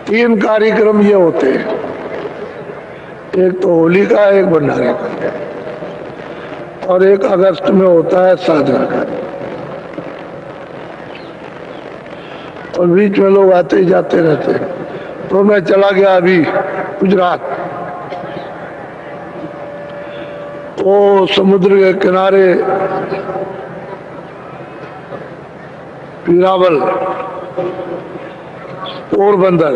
तीन कार्यक्रम ये होते हैं, एक तो होली का, एक भंडारे का, और एक अगस्त में होता है साधना का। और बीच में लोग आते ही जाते रहते हैं। तो मैं चला गया अभी गुजरात, वो समुद्र के किनारे पीरावल, पोरबंदर,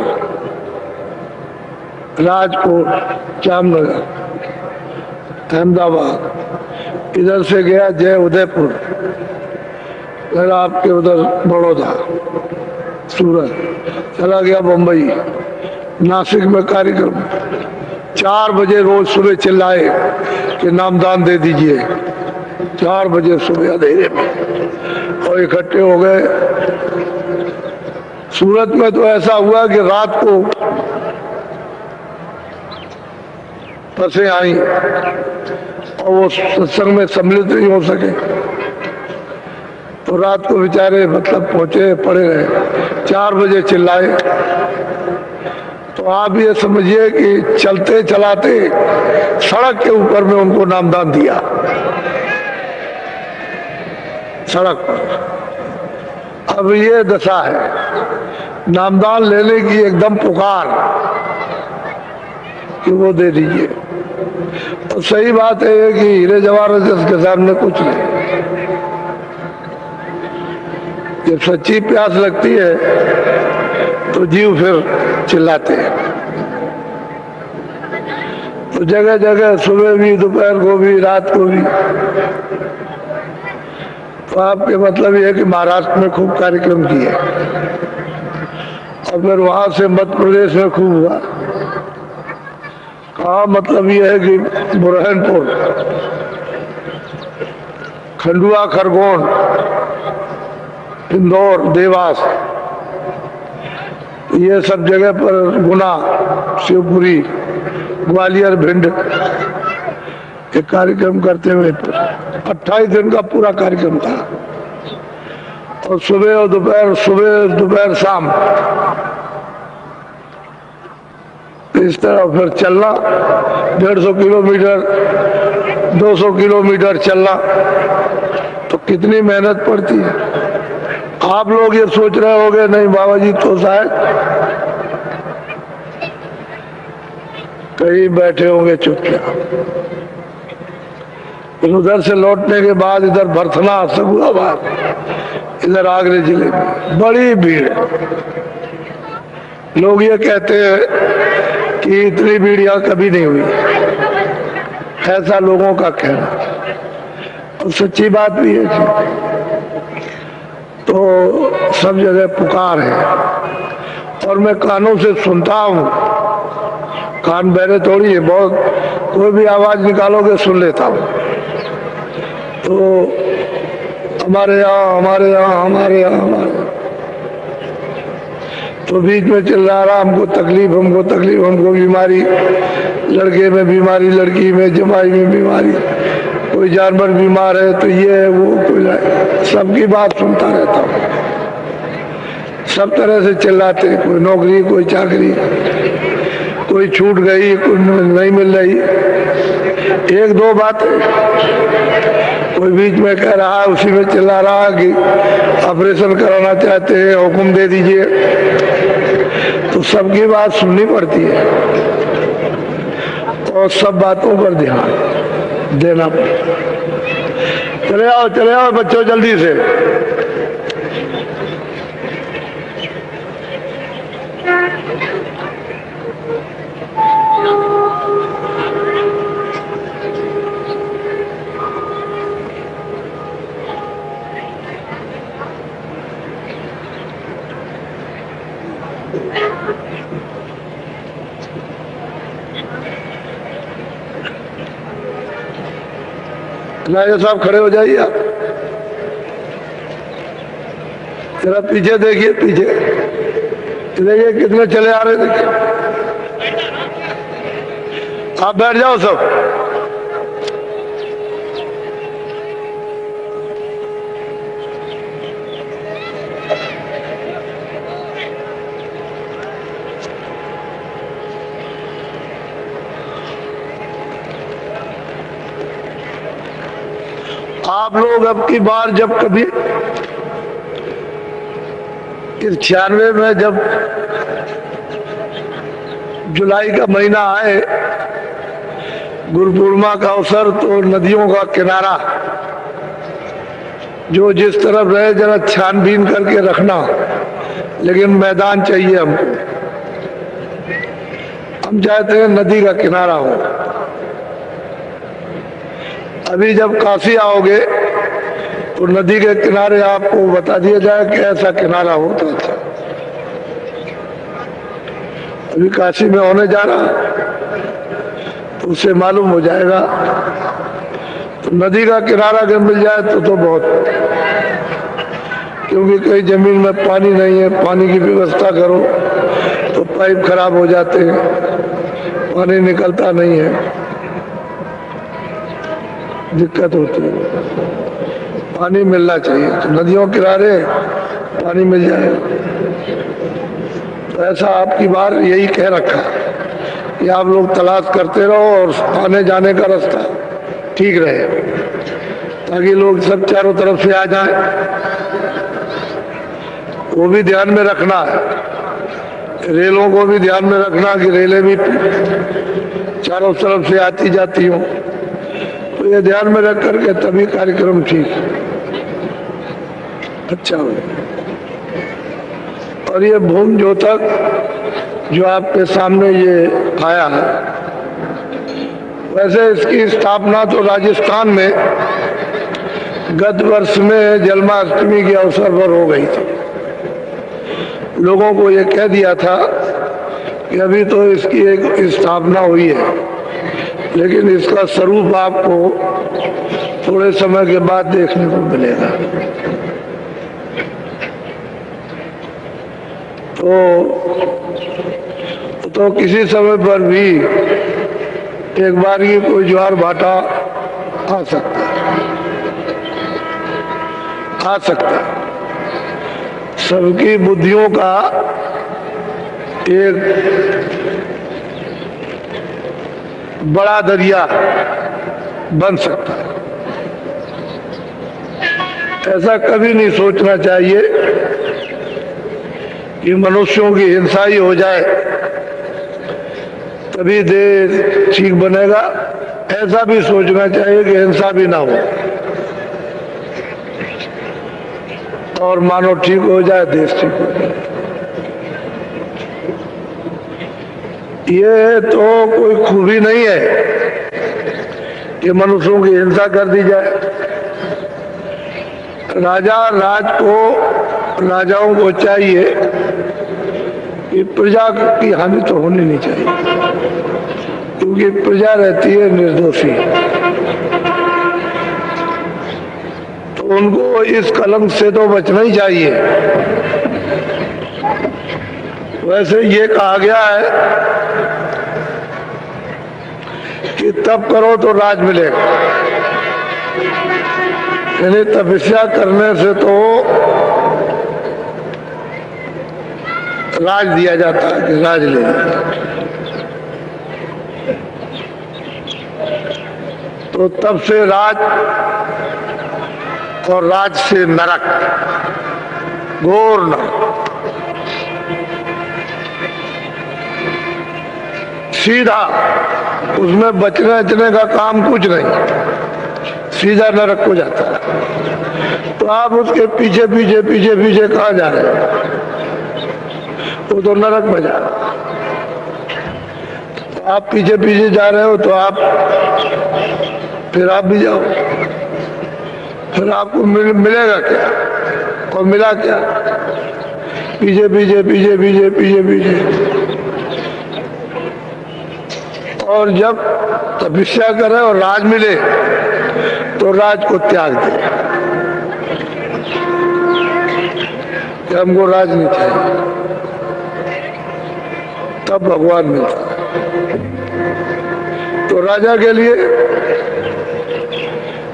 राजकोट, जामनगर, अहमदाबाद, इधर से गया जय उदयपुर, फिर आपके उधर बड़ौदा, सूरत, चला गया बम्बई, नासिक में कार्यक्रम। 4 बजे रोज सुबह चिल्लाए कि नामदान दे दीजिए, 4 बजे सुबह अंधेरे में, और इकट्ठे हो गए। सूरत में तो ऐसा हुआ कि रात को बसें आई और वो सत्संग में सम्मिलित नहीं हो सके, तो रात को बेचारे मतलब पहुंचे पड़े रहे। 4 बजे चिल्लाए। तो आप ये समझिए कि चलते चलाते सड़क के ऊपर में उनको नामदान दिया, सड़क पर। अब ये दशा है, नामदान लेने की एकदम पुकार कि वो दे दीजिए। और सही बात है कि हीरे जवाहरात जिसके सामने कुछ नहीं। जब सच्ची प्यास लगती है तो जीव फिर चिल्लाते हैं। तो जगह जगह सुबह भी, दोपहर को भी, रात को भी। तो आपके मतलब ये है कि महाराष्ट्र में खूब कार्यक्रम किए, और फिर वहां से मध्य प्रदेश में खूब हुआ। कहा मतलब ये है कि बुरहानपुर, खंडवा, खरगोन, इंदौर, देवास, ये सब जगह पर, गुना, शिवपुरी, ग्वालियर, भिंड, एक कार्यक्रम करते हुए 28 दिन का पूरा कार्यक्रम था। और सुबह और दोपहर, सुबह दोपहर शाम, इस तरह फिर चलना, 150 किलोमीटर, 200 किलोमीटर चलना, तो कितनी मेहनत पड़ती है। आप लोग ये सोच रहे होंगे नहीं बाबा जी तो शायद कहीं बैठे होंगे चुपचाप। उधर से लौटने के बाद इधर भरथना, सगुनाबाद, इधर आगरे जिले में बड़ी भीड़ है। लोग ये कहते हैं कि इतनी भीड़ यहाँ कभी नहीं हुई, ऐसा लोगों का कहना, और सच्ची बात भी है। तो सब जगह पुकार है, और मैं कानों से सुनता हूँ, कान बहरे थोड़ी है, बहुत कोई भी आवाज निकालोगे सुन लेता हूँ। तो हमारे यहाँ, हमारे यहाँ, हमारे यहाँ, हमारे यहाँ, तो बीच में चिल्ला रहा, हमको तकलीफ, हमको तकलीफ, हमको बीमारी, लड़के में बीमारी, लड़की में, जमाई में बीमारी, कोई जानवर बीमार है तो ये है वो, कोई, सबकी बात सुनता रहता हूँ। सब तरह से चिल्लाते, कोई नौकरी, कोई चाकरी, कोई छूट गई, कोई नहीं मिल रही। एक दो बातें, कोई बीच में कह रहा है, उसी में चिल्ला रहा कि ऑपरेशन कराना चाहते हैं, हुक्म दे दीजिए। तो सबकी बात सुननी पड़ती है, और सब बातों पर ध्यान देना पड़ता। चले आओ बच्चों जल्दी से। नायक साहब खड़े हो जाइए आप, जरा पीछे देखिए, पीछे देखिए कितने चले आ रहे, देखिए। आप बैठ जाओ सब। आप लोग अब की बार जब कभी इस 96 में जब जुलाई का महीना आए, गुरु पूर्णिमा का अवसर, तो नदियों का किनारा जो जिस तरफ रहे जरा छानबीन करके रखना, लेकिन मैदान चाहिए हमको। हम चाहते हैं नदी का किनारा हो। अभी जब काशी आओगे तो नदी के किनारे आपको बता दिया जाए कि ऐसा किनारा हो तो अच्छा। अभी काशी में होने जा रहा तो उससे मालूम हो जाएगा। तो नदी का किनारा अगर मिल जाए तो बहुत, क्योंकि कई जमीन में पानी नहीं है, पानी की व्यवस्था करो तो पाइप खराब हो जाते हैं, पानी निकलता नहीं है, दिक्कत होती है। पानी मिलना चाहिए, तो नदियों किनारे पानी मिल जाए। तो ऐसा आपकी बार यही कह रखा कि आप लोग तलाश करते रहो और आने जाने का रास्ता ठीक रहे, ताकि लोग सब चारों तरफ से आ जाएं। वो भी ध्यान में रखना है, रेलों को भी ध्यान में रखना कि रेलें भी चारों तरफ से आती जाती हों। तो ये ध्यान में रख करके तभी कार्यक्रम ठीक अच्छा हो। और ये भूमि ज्योतक जो आपके सामने ये आया है, वैसे इसकी स्थापना तो राजस्थान में गत वर्ष में जन्माष्टमी के अवसर पर हो गई थी। लोगों को ये कह दिया था कि अभी तो इसकी एक स्थापना हुई है, लेकिन इसका स्वरूप आपको थोड़े समय के बाद देखने को मिलेगा। तो किसी समय पर भी एक बार ही कोई ज्वार भाटा आ सकता है। सबकी बुद्धियों का एक बड़ा दरिया बन सकता है। ऐसा कभी नहीं सोचना चाहिए कि मनुष्यों की हिंसा ही हो जाए तभी देश ठीक बनेगा। ऐसा भी सोचना चाहिए कि हिंसा भी ना हो और मानव ठीक हो जाए, देश ठीक हो जाए। ये तो कोई खूबी नहीं है कि मनुष्यों की हिंसा कर दी जाए। राजाओं को चाहिए कि प्रजा की हानि तो होनी नहीं चाहिए, क्योंकि प्रजा रहती है निर्दोषी। तो उनको इस कलंक से तो बचना ही चाहिए। वैसे ये कहा गया है कि तप करो तो राज मिलेगा, यानी तपस्या करने से तो राज दिया जाता है कि राज ले। तो तब से राज और राज से नरक, घोर नरक। सीधा उसमें बचने बचने का काम कुछ नहीं, सीधा नरक को जाता है। तो आप उसके पीछे पीछे पीछे पीछे कहाँ जा रहे हैं? वो तो नरक में जा रहा है। तो आप पीछे पीछे जा रहे हो तो फिर आप भी जाओ, फिर आपको मिलेगा क्या? और मिला क्या? पीछे पीछे पीछे पीछे पीछे पीछे। और जब तपस्या करे और राज मिले तो राज को त्याग दे कि हमको राज नहीं चाहिए, तब भगवान मिलता है। तो राजा के लिए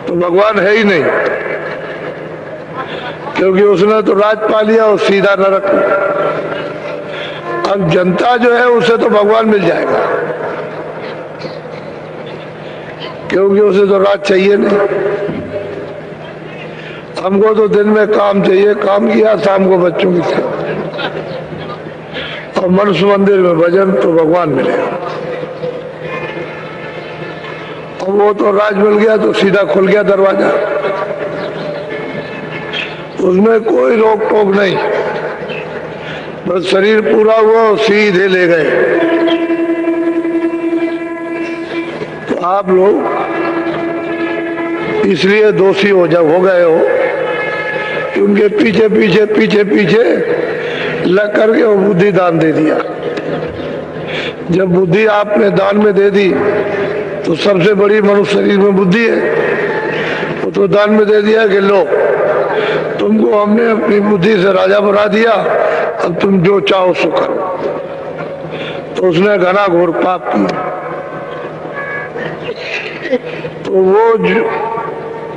तो भगवान है ही नहीं, क्योंकि उसने तो राज पा लिया और सीधा नरक। अब जनता जो है उसे तो भगवान मिल जाएगा, क्योंकि उसे तो राज चाहिए नहीं। हमको तो दिन में काम चाहिए, काम किया, शाम को बच्चों की सेवा, और मनुष्य मंदिर में भजन, तो भगवान मिलेगा। और वो तो राज मिल गया तो सीधा खुल गया दरवाजा, उसमें कोई रोक टोक नहीं, बस शरीर पूरा हुआ और सीधे ले गए। तो आप लोग इसलिए दोषी हो गए हो कि उनके पीछे पीछे पीछे पीछे लग करके वो बुद्धि दान दे दिया। जब बुद्धि आपने दान में दे दी तो सबसे बड़ी मनुष्य शरीर में बुद्धि है, वो तो दान में दे दिया कि लो, तुमको हमने अपनी बुद्धि से राजा बना दिया, अब तुम जो चाहो सो करो। तो उसने घना घोर पाप किया। तो वो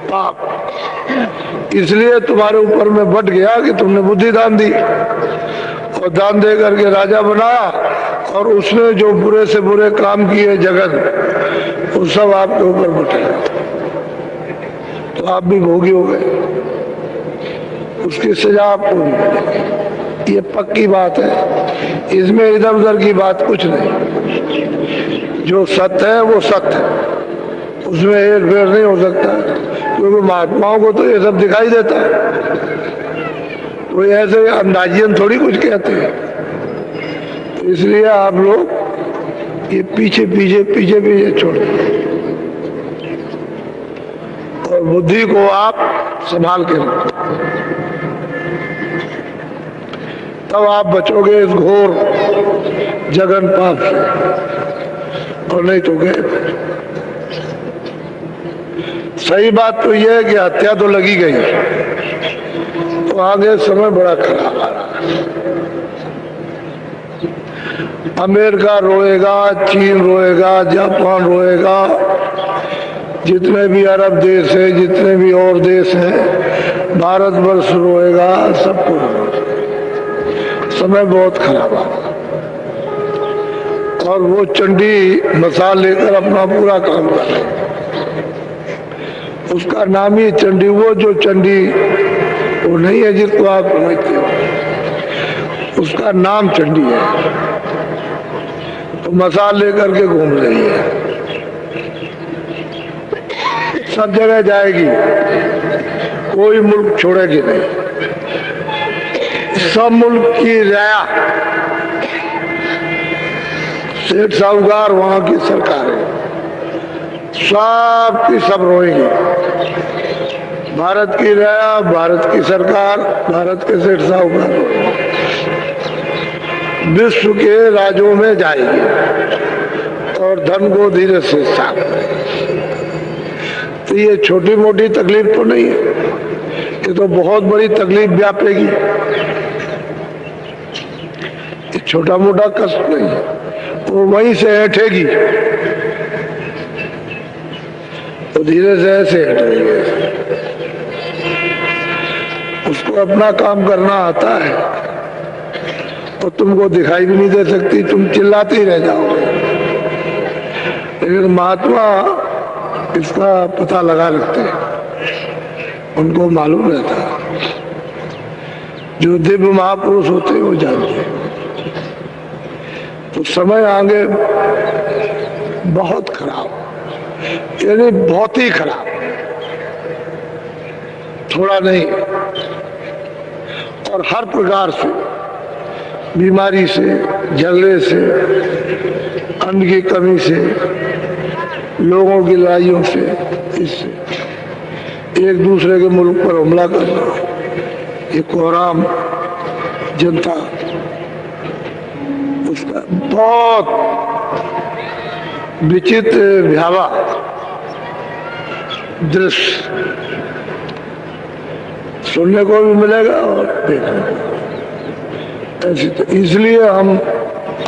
पाप इसलिए तुम्हारे ऊपर में बढ़ गया कि तुमने बुद्धि दान दी, और दान दे करके राजा बनाया, और उसने जो बुरे से बुरे काम किए जगत, वो सब आपके ऊपर बटे, तो आप भी भोगी हो गए, उसकी सजा आपको भी मिलेगी। ये पक्की बात है, इसमें इधर उधर की बात कुछ नहीं। जो सत्य है वो सत्य है, उसमें हेर फेर नहीं हो सकता, क्योंकि महात्माओं को तो ये सब दिखाई देता है, कोई ऐसे अंदाजियन थोड़ी कुछ कहते हैं। तो इसलिए आप लोग ये पीछे पीछे पीछे पीछे छोड़ो, और बुद्धि को आप संभाल के रखो, तब आप बचोगे इस घोर जगन पाप से, और नहीं तो गए। सही बात तो यह है कि हत्या तो लगी गई, तो आगे समय बड़ा खराब आ रहा है। अमेरिका रोएगा, चीन रोएगा, जापान रोएगा, जितने भी अरब देश है, जितने भी और देश हैं, भारतवर्ष रोएगा, सबको रोएगा। समय बहुत खराब आ रहा, और वो चंडी मसाल लेकर अपना पूरा काम कर रहे हैं। उसका नाम ही चंडी, वो जो चंडी वो नहीं है जिसको आप समझते हो, उसका नाम चंडी है। तो मसाल लेकर के घूम रही है, सब जगह जाएगी, कोई मुल्क छोड़ेगी नहीं। सब मुल्क की राया, सेठ साहूकार वहां की सरकार है, सब की सब रोएगी। भारत की राया, भारत की सरकार, भारत के सेठ साहूकार विश्व के राज्यों में जाएगी और धन को धीरे से साफ करेगी। तो ये छोटी मोटी तकलीफ तो नहीं है, ये तो बहुत बड़ी तकलीफ व्यापेगी। ये छोटा मोटा कष्ट नहीं है, वो वहीं से हटेगी, तो धीरे से ऐसे हटेगी। उसको अपना काम करना आता है, तो तुमको दिखाई भी नहीं दे सकती, तुम चिल्लाते ही रह जाओगे। लेकिन महात्मा इसका पता लगा रखते हैं, उनको मालूम रहता है। जो दिव्य महापुरुष होते हैं वो जानते हैं। तो समय आगे बहुत खराब, यानी बहुत ही खराब, थोड़ा नहीं। और हर प्रकार से, बीमारी से, झगड़े से, अन्न की कमी से, लोगों की लड़ाइयों से, इससे एक दूसरे के मुल्क पर हमला करना, ये कोहराम जनता, उसका बहुत विचित्र भयावह दृश्य सुनने को भी मिलेगा और देखने को। ऐसी तो इसलिए हम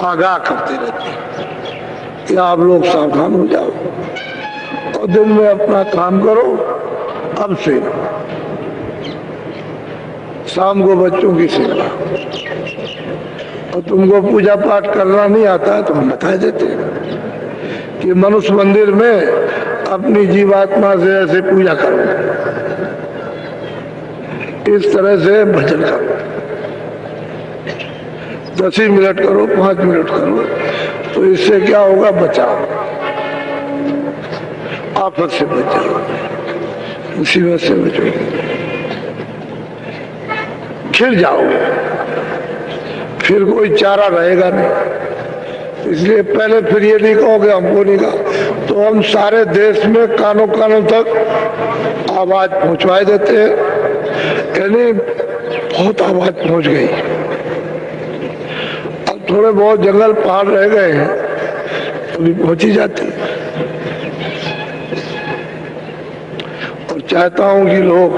आगाह करते रहते हैं कि आप लोग सावधान हो जाओ और दिन में अपना काम करो। अब से शाम को बच्चों की सेवा, और तुमको पूजा पाठ करना नहीं आता है तो हम बता देते हैं कि मनुष्य मंदिर में अपनी जीवात्मा से ऐसे पूजा करो। इस तरह से भजन करो, 10 ही मिनट करो, 5 मिनट करो, तो इससे क्या होगा, बचाओ, आफत से बचाओ, मुसीबत से बचो, खिल जाओगे, फिर कोई चारा रहेगा नहीं। इसलिए पहले फिर ये नहीं कहोगे हमको नहीं कहा, तो हम सारे देश में कानों कानों तक आवाज पहुंचवा देते हैं, यानी बहुत आवाज पहुंच गई। अब थोड़े बहुत जंगल पहाड़ रह गए हैं, अभी पहुंची जाती है। और चाहता हूं कि लोग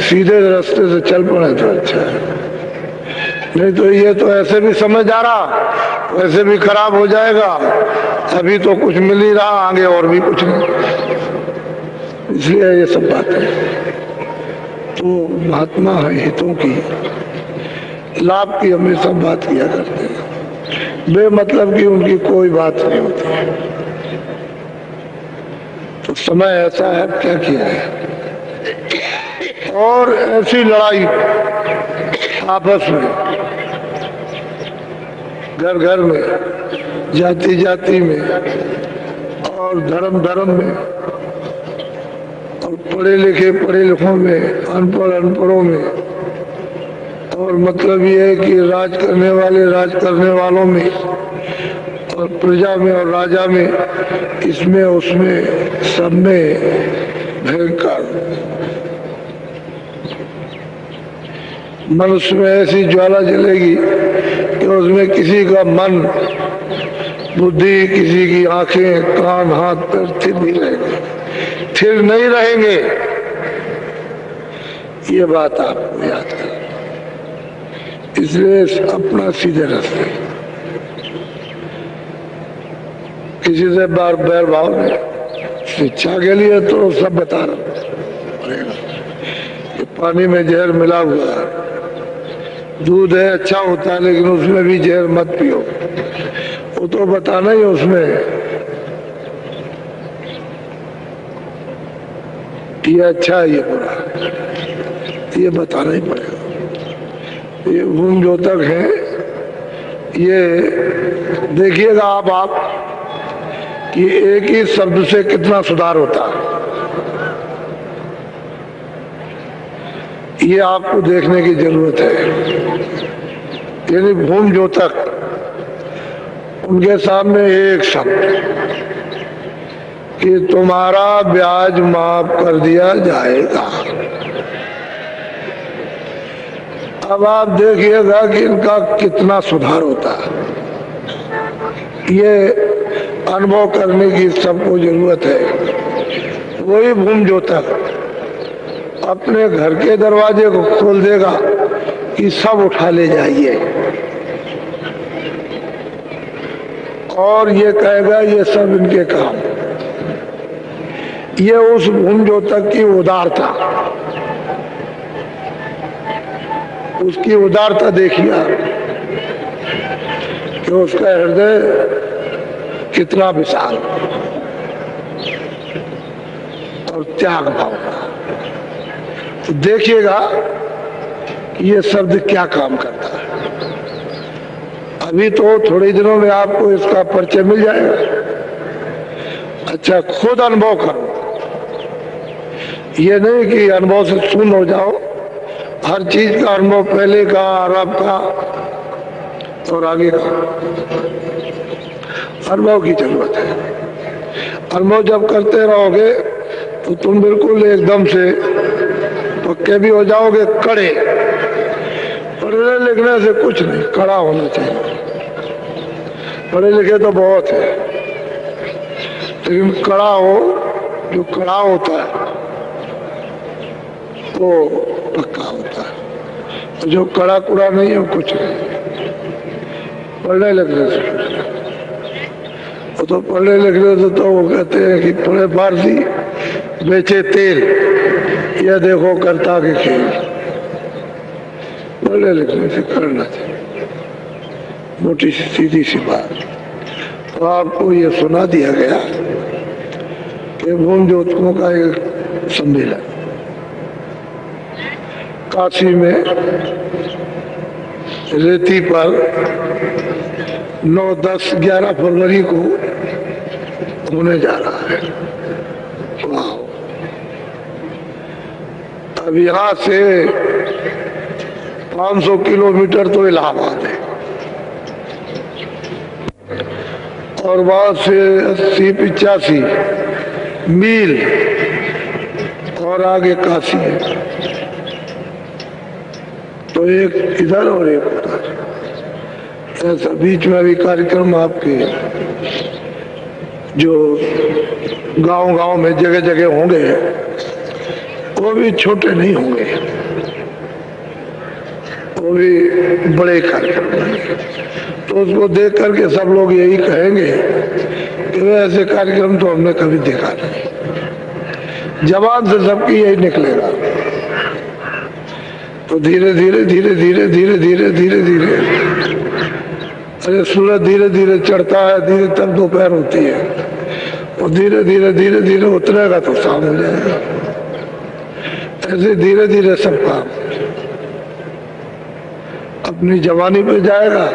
सीधे रास्ते से चल पड़े तो अच्छा है, नहीं तो ये तो ऐसे भी समझ आ रहा, वैसे भी खराब हो जाएगा। अभी तो कुछ मिल ही रहा, आगे और भी कुछ नहीं, इसलिए ये सब बातें तो महात्मा हितों की, लाभ की हमेशा बात किया करते हैं, बेमतलब की उनकी कोई बात नहीं होती। तो समय ऐसा है, क्या किया है। और ऐसी लड़ाई आपस में, घर घर में, जाति जाति में, और धर्म धर्म में, और पढ़े लिखों में, अनपढ़ अनपढ़ों में, और मतलब ये है कि राज करने वाले राज करने वालों में, और प्रजा में और राजा में, इसमें उसमें सब में भयंकर मनुष्य में ऐसी ज्वाला जलेगी कि उसमें किसी का मन, बुद्धि, किसी की आंखें, कान, हाथ, पैर स्थिर नहीं रहेंगे, स्थिर नहीं रहेंगे। ये बात आपको याद कर, इसलिए अपना सीधे रास्ते, किसी से बार बैर भाव में, शिक्षा के लिए तो सब बता रहा, पानी में जहर मिला हुआ है, दूध है अच्छा होता है लेकिन उसमें भी जहर मत पियो, वो तो बताना ही उसमें ये अच्छा है ये बुरा, ये बताना ही पड़ेगा। ये गुण जो तक है, ये देखिएगा आप कि एक ही शब्द से कितना सुधार होता है, ये आपको देखने की जरूरत है। यानी भूम जो तक, उनके सामने एक शब्द कि तुम्हारा ब्याज माफ कर दिया जाएगा। अब आप देखिएगा कि इनका कितना सुधार होता है, ये अनुभव करने की सबको जरूरत है। वही भूम जो तक अपने घर के दरवाजे को खोल देगा कि सब उठा ले जाइए, और ये कहेगा ये सब इनके काम। ये उस भूम जो तक की उदारता, उसकी उदारता देखिए आप कि उसका हृदय कितना विशाल और त्याग भाव का। तो देखिएगा कि ये शब्द क्या काम करता है। अभी तो थोड़े दिनों में आपको इसका परिचय मिल जाएगा। अच्छा, खुद अनुभव करो, ये नहीं कि अनुभव से शून्य हो जाओ। हर चीज का अनुभव, पहले का, आरंभ का और आगे का अनुभव की जरूरत है। अनुभव जब करते रहोगे तो तुम बिल्कुल एकदम से पक्के भी हो जाओगे, कड़े। पढ़ने लिखने से कुछ नहीं, कड़ा होना चाहिए। पढ़े लिखे तो बहुत है, लेकिन कड़ा हो, जो कड़ा होता है वो पक्का होता है। जो कड़ा कुड़ा नहीं है कुछ नहीं। पढ़ने लिखने से कुछ नहीं। वो तो पढ़ने लिखने से तो वो कहते हैं कि पढ़े फारसी बेचे तेल, यह देखो करता के खेल। पढ़ने लिखने से करना चाहिए, मोटी सी सीधी सी बात। तो आपको ये सुना दिया गया कि भूम ज्योतिकों का एक सम्मेलन, काशी में रेती पर 9, 10, 11 फरवरी को होने जा रहा है। वाह! अब यहाँ से 500 किलोमीटर तो इलाहाबाद है और वहां से 80-85 मील और आगे काशी है। तो एक इधर और एक उधर, ऐसा बीच में भी कार्यक्रम आपके जो गांव-गांव में जगह जगह होंगे, वो भी छोटे नहीं होंगे, वो भी बड़े कार्यक्रम होंगे। तो उसको देख करके सब लोग यही कहेंगे कि ऐसे कार्यक्रम तो हमने कभी देखा नहीं। जबान से सबकी यही निकलेगा। तो धीरे धीरे धीरे धीरे धीरे धीरे धीरे धीरे अरे सूरज धीरे धीरे चढ़ता है, धीरे तब दोपहर होती है और धीरे धीरे धीरे धीरे उतरेगा तो शाम हो जाएगा। ऐसे धीरे धीरे सब काम अपनी जवानी पे जाएगा,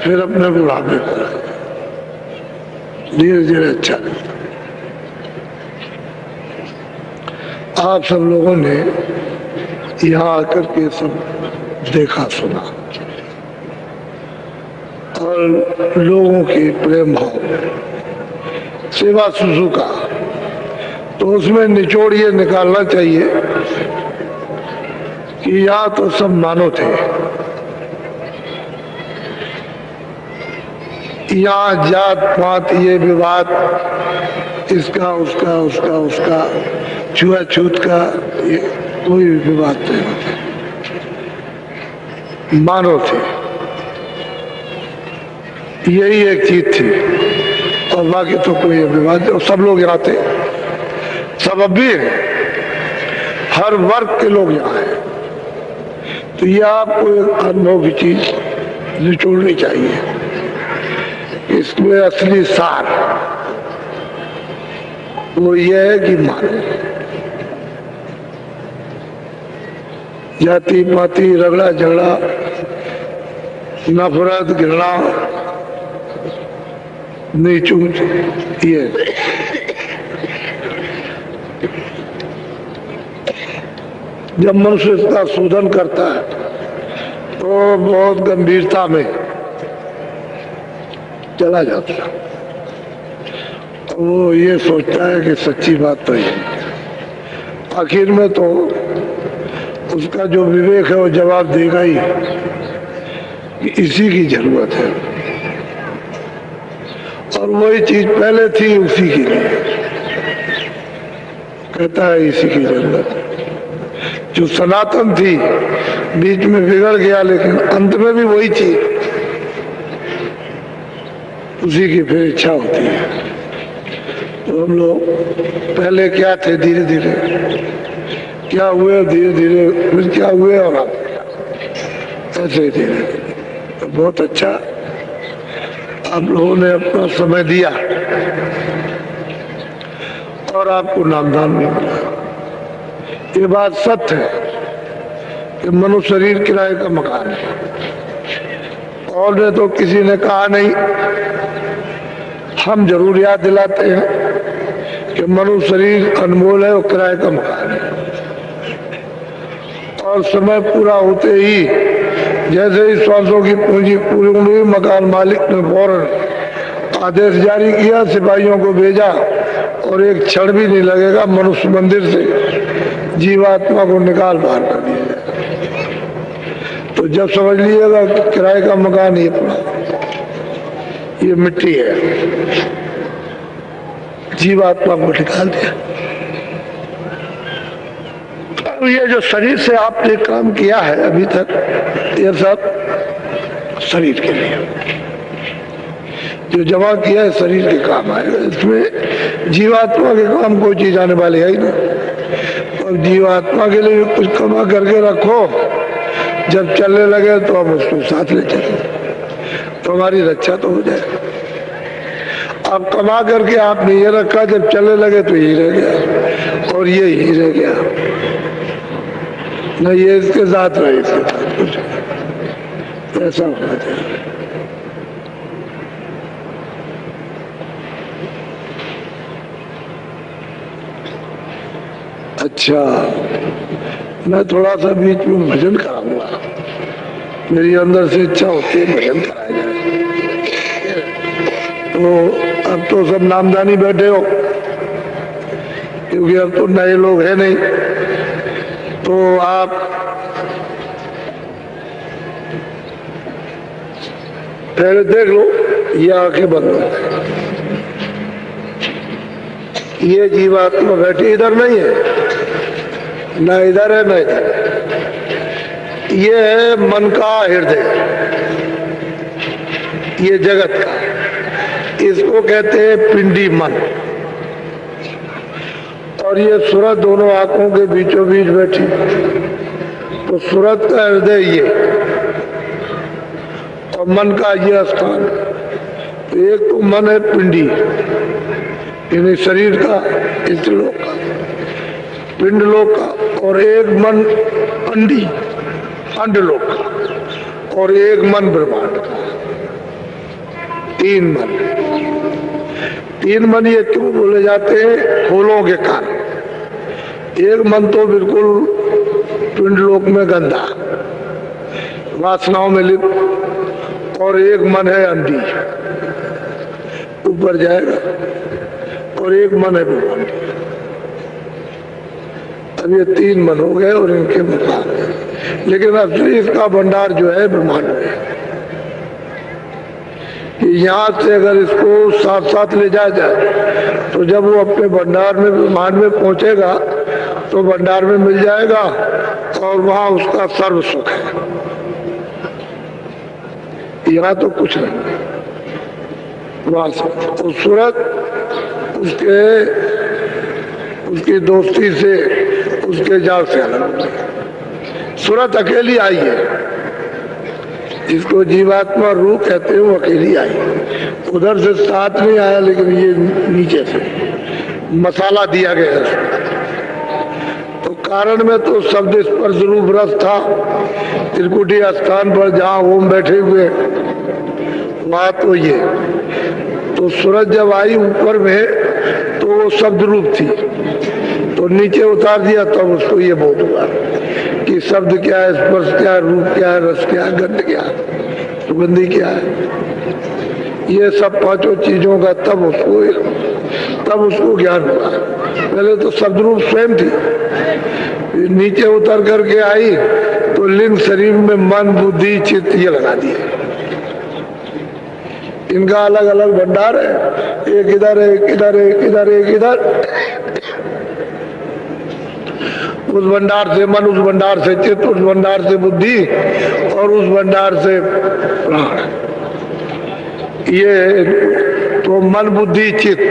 फिर अपने बुढ़ापे पर धीरे धीरे अच्छा लगता। आप सब लोगों ने यहाँ आकर के सब देखा सुना और लोगों के प्रेम भाव, सेवा सुसुका, तो उसमें निचोड़ ये निकालना चाहिए कि यहाँ तो सब मानव थे, यहाँ जात पात ये विवाद, इसका उसका उसका उसका छुआछूत का ये कोई विवाद नहीं होता, मानव थे, यही एक चीज थी और बाकी तो कोई विवाद। और सब लोग यहाँ थे, सब अब भी हैं, हर वर्ग के लोग यहाँ हैं। तो ये आपको एक अनुभव की चीज निचोड़नी चाहिए। इसमें असली सार वो ये है कि मानो जाति पाति रगड़ा झगड़ा नफरत घृणा नीच ऊंच, ये जब मनुष्य इसका शोधन करता है तो बहुत गंभीरता में चला जाता है। वो ये सोचता है कि सच्ची बात तो ये, आखिर में तो उसका जो विवेक है वो जवाब देगा ही कि इसी की जरूरत है और वही चीज पहले थी उसी के लिए, कहता है इसी की जरूरत है। जो सनातन थी बीच में बिगड़ गया, लेकिन अंत में भी वही चीज उसी की फिर इच्छा होती है। तो हम लोग पहले क्या थे, धीरे धीरे क्या हुए, धीरे धीरे फिर क्या हुए और आप ऐसे ही धीरे धीरे। तो बहुत अच्छा आप लोगों ने अपना समय दिया और आपको नामदान भी मिला। ये बात सत्य है कि मनुष्य शरीर किराए का मकान है और ने तो किसी ने कहा नहीं। हम जरूर याद दिलाते हैं कि मनुष्य शरीर अनमोल है और किराए का मकान है और समय पूरा होते ही जैसे ही श्वासों की पूंजी पूरी हुई, मकान मालिक ने फौरन आदेश जारी किया, सिपाहियों को भेजा और एक क्षण भी नहीं लगेगा मनुष्य मंदिर से जीवात्मा को निकाल बाहर कर दिया जाए। तो जब समझ लीजिएगा कि किराए का मकान ये पूरा, ये मिट्टी है, जीवात्मा को निकाल दिया। ये जो शरीर से आपने काम किया है अभी तक, ये सब शरीर के लिए जो जमा किया है शरीर के काम आएगा। इसमें जीवात्मा के काम कोई चीज आने वाली है ही नहीं। और जीवात्मा के लिए कुछ कमा करके रखो, जब चलने लगे तो हम उसको साथ ले चले तो हमारी रक्षा तो हो जाए। अब कमा करके आपने ये रखा, जब चलने लगे तो यही रह गया और ये ही रह गया। नहीं, ये इसके साथ रहे, इसके साथ कुछ ऐसा होना चाहिए। अच्छा, मैं थोड़ा सा बीच में भजन कराऊंगा, मेरी अंदर से इच्छा होती है भजन कराया जाए। तो अब तो सब नामदानी बैठे हो, क्योंकि अब तो नए लोग हैं नहीं, तो आप पहले देख लो, ये आंखें बंद हो, ये जीवात्मा बैठी इधर नहीं है, न इधर है न इधर, ये है मन का हृदय, ये जगत का, इसको कहते हैं पिंडी मन। और ये सूरत दोनों आंखों के बीचों बीच बैठी, तो सूरत का हृदय ये और मन का ये स्थान। तो एक तो मन है पिंडी, यानी शरीर का, इस लोक का, पिंड लोक का, और एक मन अंडी, अंड लोक का, और एक मन ब्रह्मांड का। तीन मन, तीन मन ये क्यों बोले जाते हैं? फूलों के कारण। एक मन तो बिल्कुल पिंड लोक में गंदा, वासनाओं में लिप्त, और एक मन है अंडी, ऊपर जाएगा, और एक मन है ब्रह्मांड। अब ये तीन मन हो गए और इनके मुकाबले, लेकिन असली इसका भंडार जो है ब्रह्मांड में। यहाँ से अगर इसको साथ साथ ले जाया जाए तो जब वो अपने भंडार में, ब्रह्मांड में पहुंचेगा तो भंडार में मिल जाएगा और वहां उसका सर्व सुख है। यहाँ तो कुछ नहीं, वहां तो सूरत उसकी दोस्ती से, उसके जाल से अलग होती है। सूरत अकेली आई है, जिसको जीवात्मा रूह कहते हैं, वो अकेली आई। उधर से साथ नहीं आया, लेकिन ये नीचे से मसाला दिया गया है। तो कारण में तो शब्द स्पर्श रूप रस था, त्रिकुटी स्थान पर जहाँ ओम बैठे हुए, वहां तो ये, तो सूरज जब आई ऊपर में तो वो शब्द रूप थी, तो नीचे उतार दिया, तब तो उसको ये बोध हुआ कि शब्द क्या है, स्पर्श क्या है, रूप क्या है, रस क्या है, गंध क्या है, सुगंधी क्या है, ये सब पांचों चीजों का तब उसको ज्ञान हुआ। पहले तो शब्द रूप स्वयं थी, नीचे उतर करके आई तो लिंग शरीर में मन बुद्धि चित्त ये लगा दिए। इनका अलग अलग भंडार है, एक इधर है, एक इधर है, एक इधर, एक इधर। उस भंडार से मन, उस भंडार से चित्त, उस भंडार से बुद्धि, और उस भंडार से प्राण। ये तो मन बुद्धि चित्त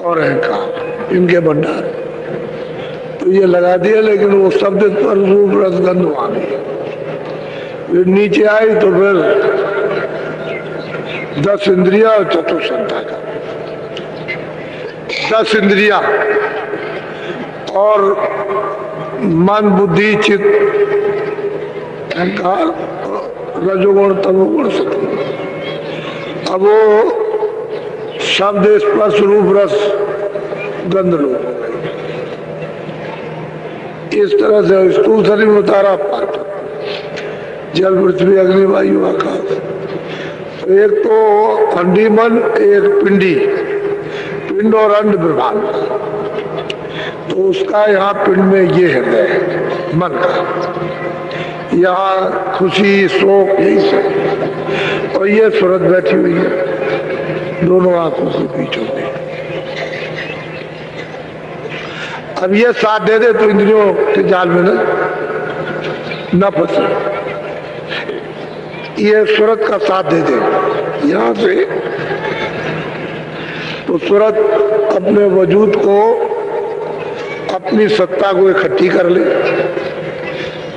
और अहंकार, इनके भंडार तो ये लगा दिया। लेकिन वो शब्द पर रूप रसगंध वहां फिर नीचे आई तो फिर 10 इंद्रिया और चतुर्संता का 10 इंद्रिया और मन बुद्धि चित्त अहंकार रजोगुण तमोगुण सत्वगुण। अब वो शब्द स्पर्श रूप रस गंध लोग, इस तरह से स्थूल शरीर में उतारा पाठ, जल पृथ्वी अग्नि वायु आकाश। एक तो अंडी मन, एक पिंडी, पिंड और अंड ब्रह्मांड। तो उसका यहाँ पिंड में ये हृदय मन का, यहाँ खुशी शोक यही सब, और ये सूरत बैठी हुई है दोनों आंखों के बीचों में। अब ये साथ दे दे तो इंद्रियों के जाल में न फंसे, ये सूरत का साथ दे दे यहाँ से, तो सूरत अपने वजूद को, अपनी सत्ता को इकट्ठी कर ले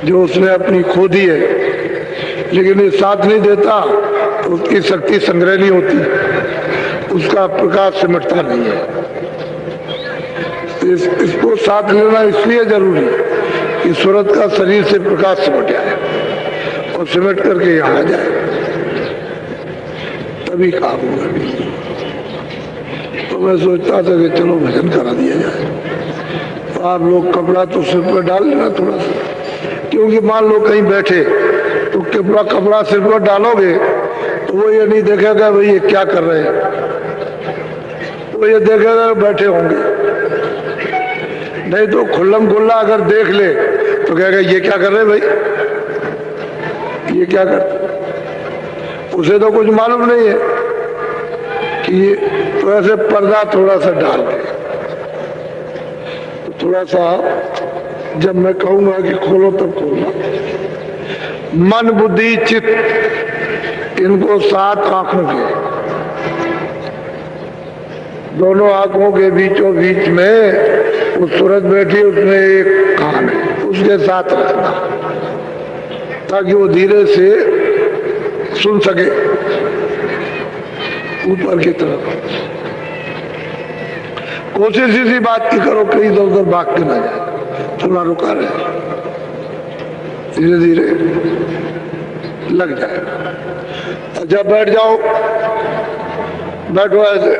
जो उसने अपनी खो दी है। लेकिन ये साथ नहीं देता तो उसकी शक्ति संग्रह नहीं होती, उसका प्रकाश सिमटता नहीं है। इसको साथ लेना इसलिए जरूरी कि सूरत का शरीर से प्रकाश सिमट आए और सिमट करके यहाँ आ जाए, तभी काम होगा। तो मैं सोचता था कि चलो भजन करा दिया जाए, तो आप लोग कपड़ा तो सिर पर डाल लेना थोड़ा सा, क्योंकि मान लो कहीं बैठे तो कपड़ा सिर पर डालोगे तो वो ये नहीं देखेगा भाई ये क्या कर रहे हैं, वो ये देखेगा बैठे होंगे। नहीं तो खुल्लम खुल्ला अगर देख ले तो कहेगा ये क्या कर रहे भाई, ये क्या कर, उसे तो कुछ मालूम नहीं है कि ये, तो ऐसे पर्दा थोड़ा सा डाल दे, तो थोड़ा सा जब मैं कहूंगा कि खोलो तब खोलना। मन बुद्धि चित्त इनको 7 आंखों के, दोनों आंखों के बीचों बीच में वो सूरज बैठी, उसमें एक कान है, उसके साथ रखना ताकि वो धीरे से सुन सके ऊपर की तरफ। कोशिश इसी बात की करो कहीं इधर उधर भाग के ना जाए, थोड़ा रुका रहे, धीरे धीरे लग जाएगा। अच्छा बैठ जाओ, बैठो ऐसे,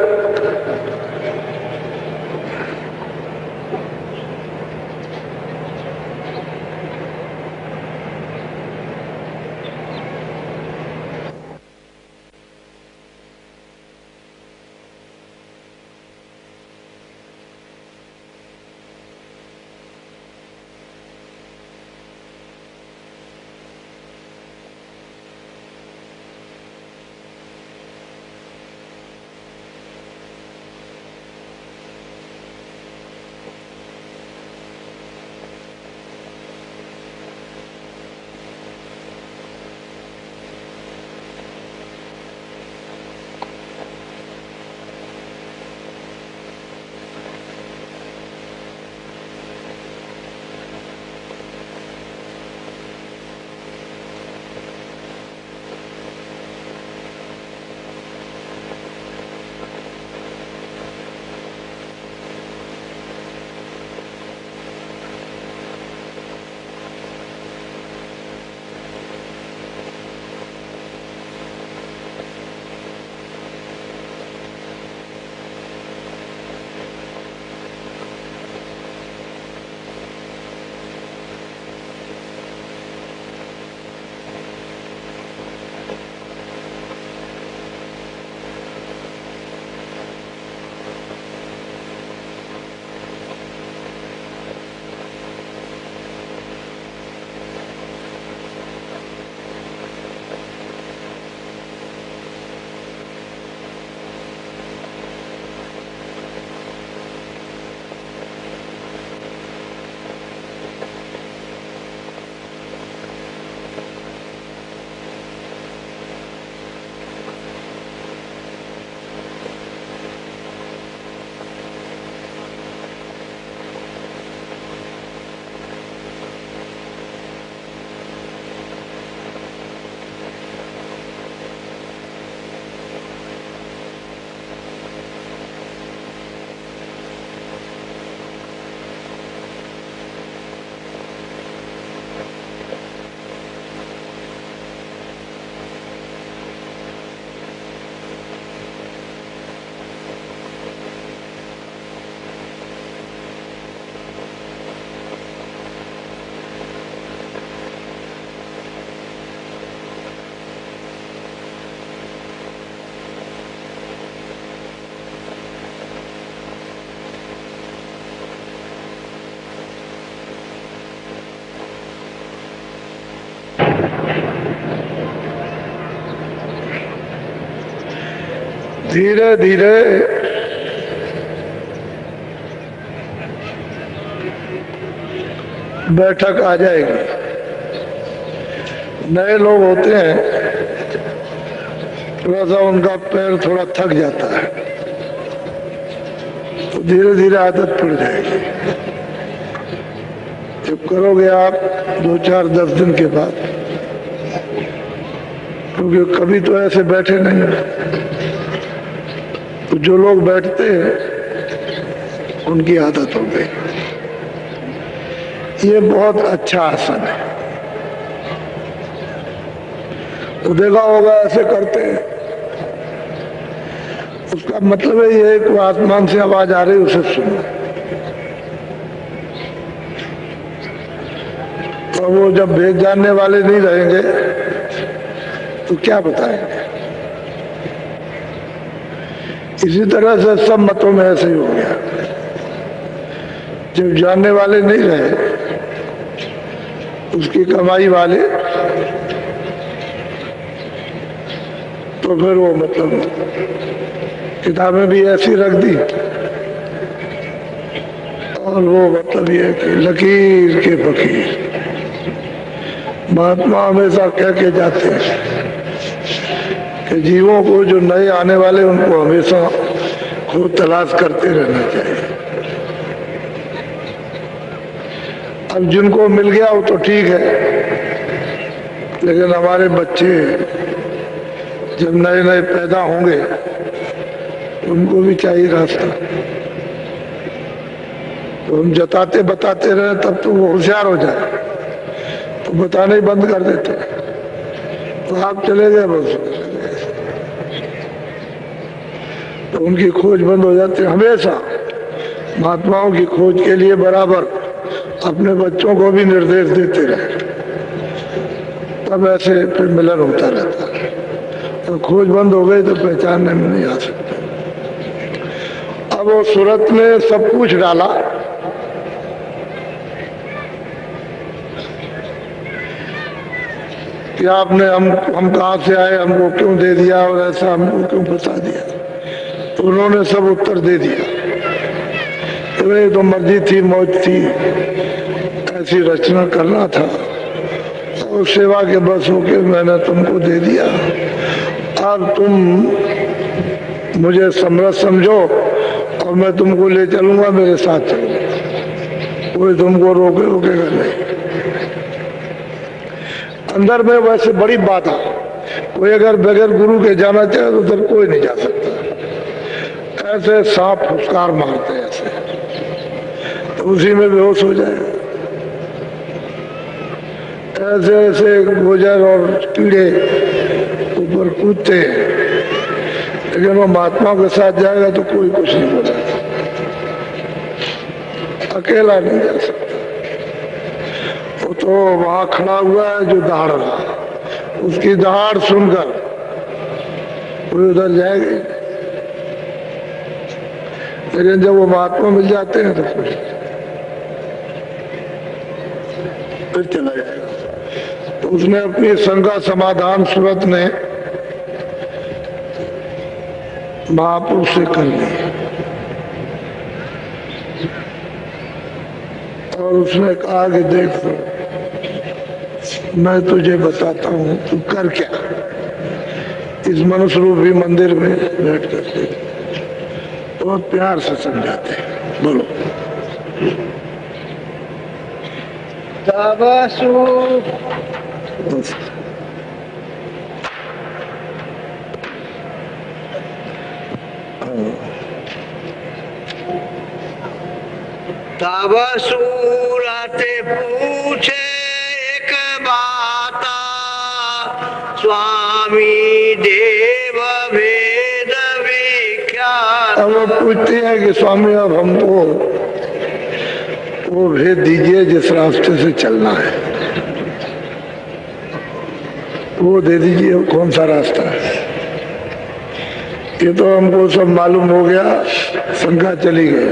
धीरे धीरे बैठक आ जाएगी। नए लोग होते हैं, थोड़ा सा उनका पैर थोड़ा थक जाता है, तो धीरे धीरे आदत पड़ जाएगी। जब करोगे आप 2-4-10 दिन के बाद, क्योंकि कभी तो ऐसे बैठे नहीं है, तो जो लोग बैठते हैं उनकी आदत हो गई। ये बहुत अच्छा आसन है। तो देखा होगा ऐसे करते हैं, उसका मतलब है ये कि आसमान से आवाज आ रही उसे सुनो। तो वो जब भेद जानने वाले नहीं रहेंगे तो क्या बताएंगे। इसी तरह से सब मतों में ऐसे ही हो गया, जब जानने वाले नहीं रहे, उसकी कमाई वाले, तो फिर वो मतलब किताबें भी ऐसी रख दी और वो मतलब ये कि लकीर के फकीर। महात्मा हमेशा कह के जाते हैं कि जीवों को जो नए आने वाले उनको हमेशा खूब तलाश करते रहना चाहिए। अब जिनको मिल गया वो तो ठीक है, लेकिन हमारे बच्चे जब नए नए पैदा होंगे तो उनको भी चाहिए रास्ता। तो हम जताते बताते रहे तब तो वो होशियार हो जाए, तो बताना ही बंद कर देते, तो आप चले गए बस, तो उनकी खोज बंद हो जाती है। हमेशा महात्माओं की खोज के लिए बराबर अपने बच्चों को भी निर्देश देते रहे, तब ऐसे फिर मिलन होता रहता है। तो खोज बंद हो गई तो पहचानने में नहीं आ सकते। अब वो सूरत ने सब कुछ डाला, कि आपने हम कहाँ से आए, हमको क्यों दे दिया और ऐसा हमको क्यों बता दिया। तो उन्होंने सब उत्तर दे दिया, तो तो मर्जी थी, मौज थी, ऐसी रचना करना था और सेवा के बस होके मैंने तुमको दे दिया। अब तुम मुझे समरथ समझो और मैं तुमको ले चलूंगा, मेरे साथ चलो, कोई तुमको रोकेगा नहीं। अंदर में वैसे बड़ी बात है, कोई अगर बगैर गुरु के जाना चाहे तो उधर कोई नहीं जा सकता। ऐसे सांप फुसकार मारते हैं ऐसे, तो उसी में बेहोश हो जाएगा। ऐसे ऐसे गुजर और कीड़े ऊपर कूदते हैं, लेकिन वो महात्मा के साथ जाएगा तो कोई कुछ नहीं बोला, अकेला नहीं जा सकता। वो तो वहां खड़ा हुआ है जो दहाड़ रहा, उसकी दहाड़ सुनकर कोई उधर जाएगा, लेकिन जब वो महात्मा मिल जाते हैं तो फिर चला जाएगा। तो उसने अपनी शंका समाधान सूरत ने महापुरुष से कर ली और उसने कहा कि देख तो मैं तुझे बताता हूँ, तू कर क्या। इस मनुष्य रूपी मंदिर में बैठ करके बहुत प्यार से समझाते हैं। बोलो तब सूरत पूछे एक बात, स्वामी देव भेद विख्यात। अब वो पूछते हैं कि स्वामी अब हमको वो भेद दीजिए जिस रास्ते से चलना है, वो दे दीजिए, वो कौन सा रास्ता है। ये तो हमको सब मालूम हो गया, शंका चली गई,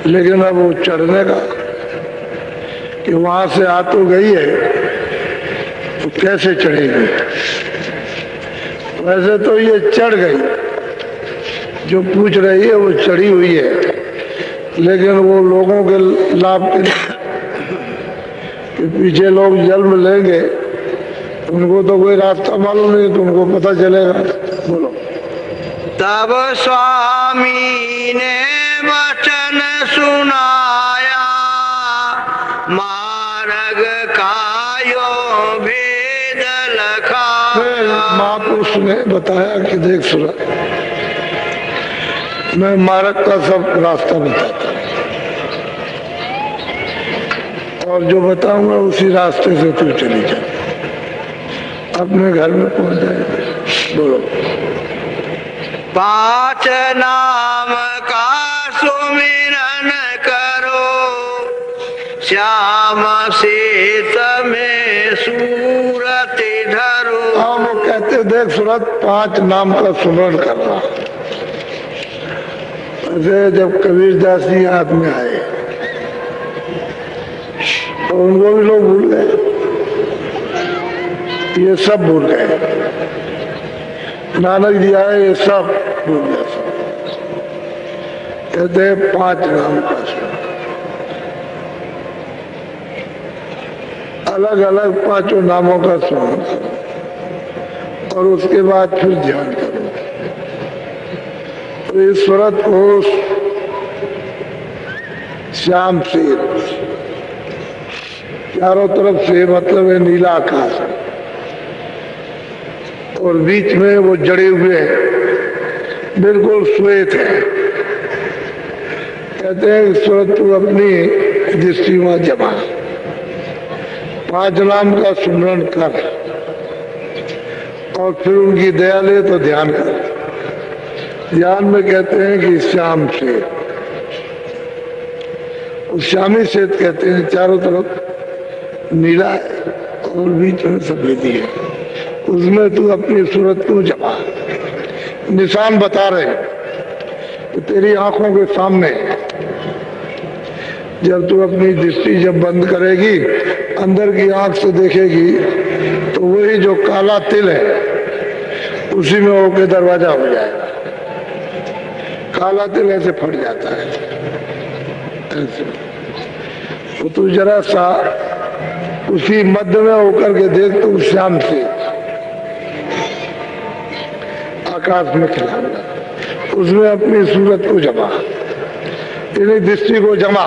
लेकिन अब वो चढ़ने का कि वहां से आ तो गई है तो कैसे चढ़ेगी। वैसे तो ये चढ़ गई, जो पूछ रही है वो चढ़ी हुई है, लेकिन वो लोगों के लाभ के कि पीछे लोग जन्म लेंगे, उनको तो कोई रास्ता मालूम नहीं, तुमको पता चलेगा। बोलो। तब स्वामी ने वचन सुनाया, मार्ग कायो भेद लखाया। महापुरुष ने बताया कि देख सुना, मैं मार्ग का सब रास्ता बताता हूँ। और जो बताऊंगा उसी रास्ते से तू चली जा, अपने घर में पहुंच जाएगी। बोलो। 5 नाम का सुमिरन करो, श्याम सीत में सूरत धरो। हाँ, वो कहते देख सूरत 5 नाम का सुमरण करना। ऐसे जब कबीरदास जी हाथ में आए तो उनको भी लोग भूल गए, ये सब भूल गए। नानक जी आए, ये सब भूल गए। कहते 5 नाम का सुमरण, अलग अलग 5 नामों का सुमरण करो और उसके बाद फिर ध्यान करो। तो इस सूरत को श्याम से, चारों तरफ से मतलब है नीला आकाश, और बीच में वो जड़े हुए हैं, बिल्कुल श्वेत है। कहते हैं सूरत को अपनी दृष्टि में जमा, 5 नाम का सुमरण कर और फिर उनकी दया ले तो ध्यान कर। ध्यान में कहते हैं कि श्याम से, उस श्यामी श्वेत कहते हैं, चारों तरफ नीला है और बीच में सफेदी है, उसमें तू अपनी सूरत को जमा। निशान बता रहे कि तेरी आंखों के सामने जब तू अपनी दृष्टि जब बंद करेगी, अंदर की आंख से देखेगी तो वही जो काला तिल है उसी में होके दरवाजा हो जाएगा। काला तिल ऐसे फट जाता है ऐसे, तो तू जरा सा उसी मध्य में होकर के देख, तो श्याम से आकाश में खिलाऊंगा, उसमें अपनी सूरत को जमा, तेरी दृष्टि को जमा,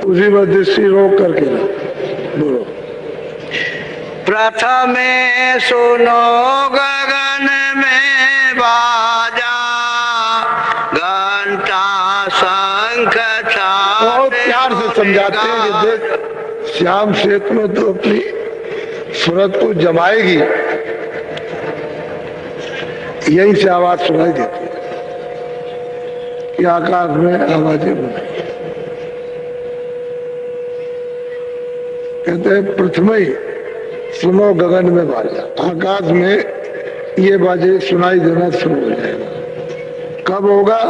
उसी में दृष्टि रोक करके बोलो। प्रथमे सुनो गगन में बाजा, घंटा शंख बहुत प्यार से समझाते हैं कि देख श्याम क्षेत्र में तो अपनी सूरत को जमाएगी, यही से आवाज सुनाई देती है कि आकाश में आवाजें बनाई। कहते हैं प्रथम ही सुनो गगन में बाजा, आकाश में ये बाजे सुनाई देना शुरू हो जाएगा। कब होगा?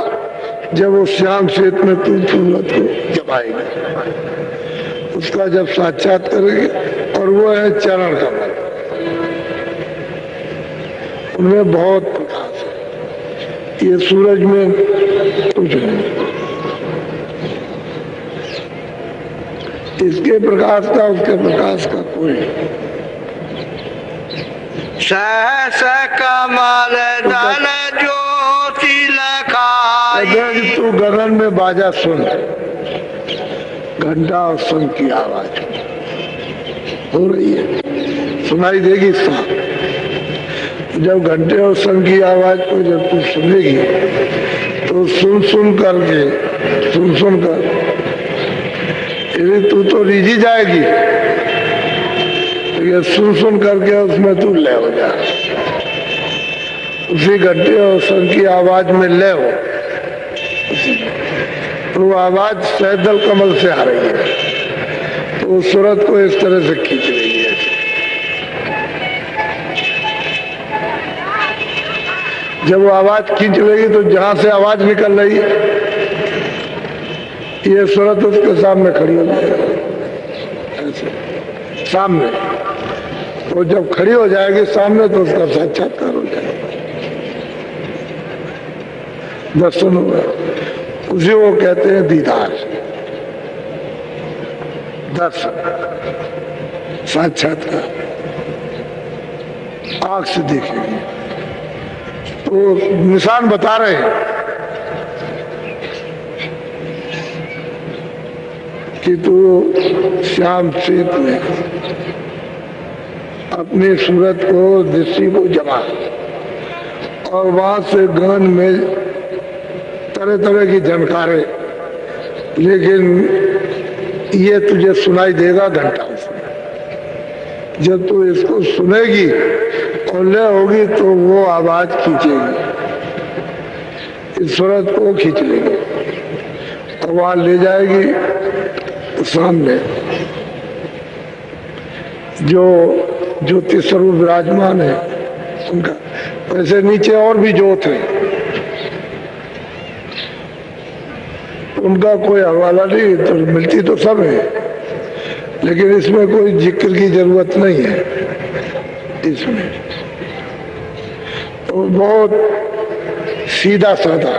जब वो श्याम क्षेत्र में तू सूरत को जमाएगी, उसका जब साक्षात करेगी, और वो है चरण कमल, उनमें बहुत प्रकाश है, ये सूरज में कुछ नहीं। इसके प्रकाश का उसके प्रकाश का कोई। सहस कमल दल ज्योति लखाई। तू गगन में बाजा सुन, घंटा और शंख की आवाज हो रही है, सुनाई देगी साफ। जब घंटे और शंख की आवाज को जब तू सुनेगी तो सुन सुन कर तू तो रीझी जाएगी, ये सुन करके उसमें तू लय हो जा, उसी घंटे और शंख की आवाज में लय हो। तो वो आवाज सैदल कमल से आ रही है, तो उस सूरत को इस तरह से खींच रही है। जब वो आवाज खींच लेगी तो जहां से आवाज निकल रही है ये सूरत उसके सामने खड़ी हो जाएगी, ऐसे सामने। तो जब खड़ी हो जाएगी सामने तो उसका साक्षात्कार हो जाएगा, दर्शन होगा। उसी वो कहते हैं दीदार, दर्शन, साक्षात्कार, आंख से देखेंगे। तो निशान बता रहे हैं कि तू श्याम क्षेत में अपनी सूरत को दृष्टि को जमा, और वहां से गगन में तरह तरह की झनकारें, लेकिन ये तुझे सुनाई देगा घंटा से। जब तू इसको सुनेगी और ले होगी तो वो आवाज खींचेगी, इस सूरत को खींच लेगी और वहां ले जाएगी सामने जो ज्योति स्वरूप विराजमान है उनका। वैसे नीचे और भी ज्योत है, उनका कोई हवाला नहीं, तो मिलती तो सब है, लेकिन इसमें कोई जिक्र की जरूरत नहीं है। इसमें तो बहुत सीधा साधा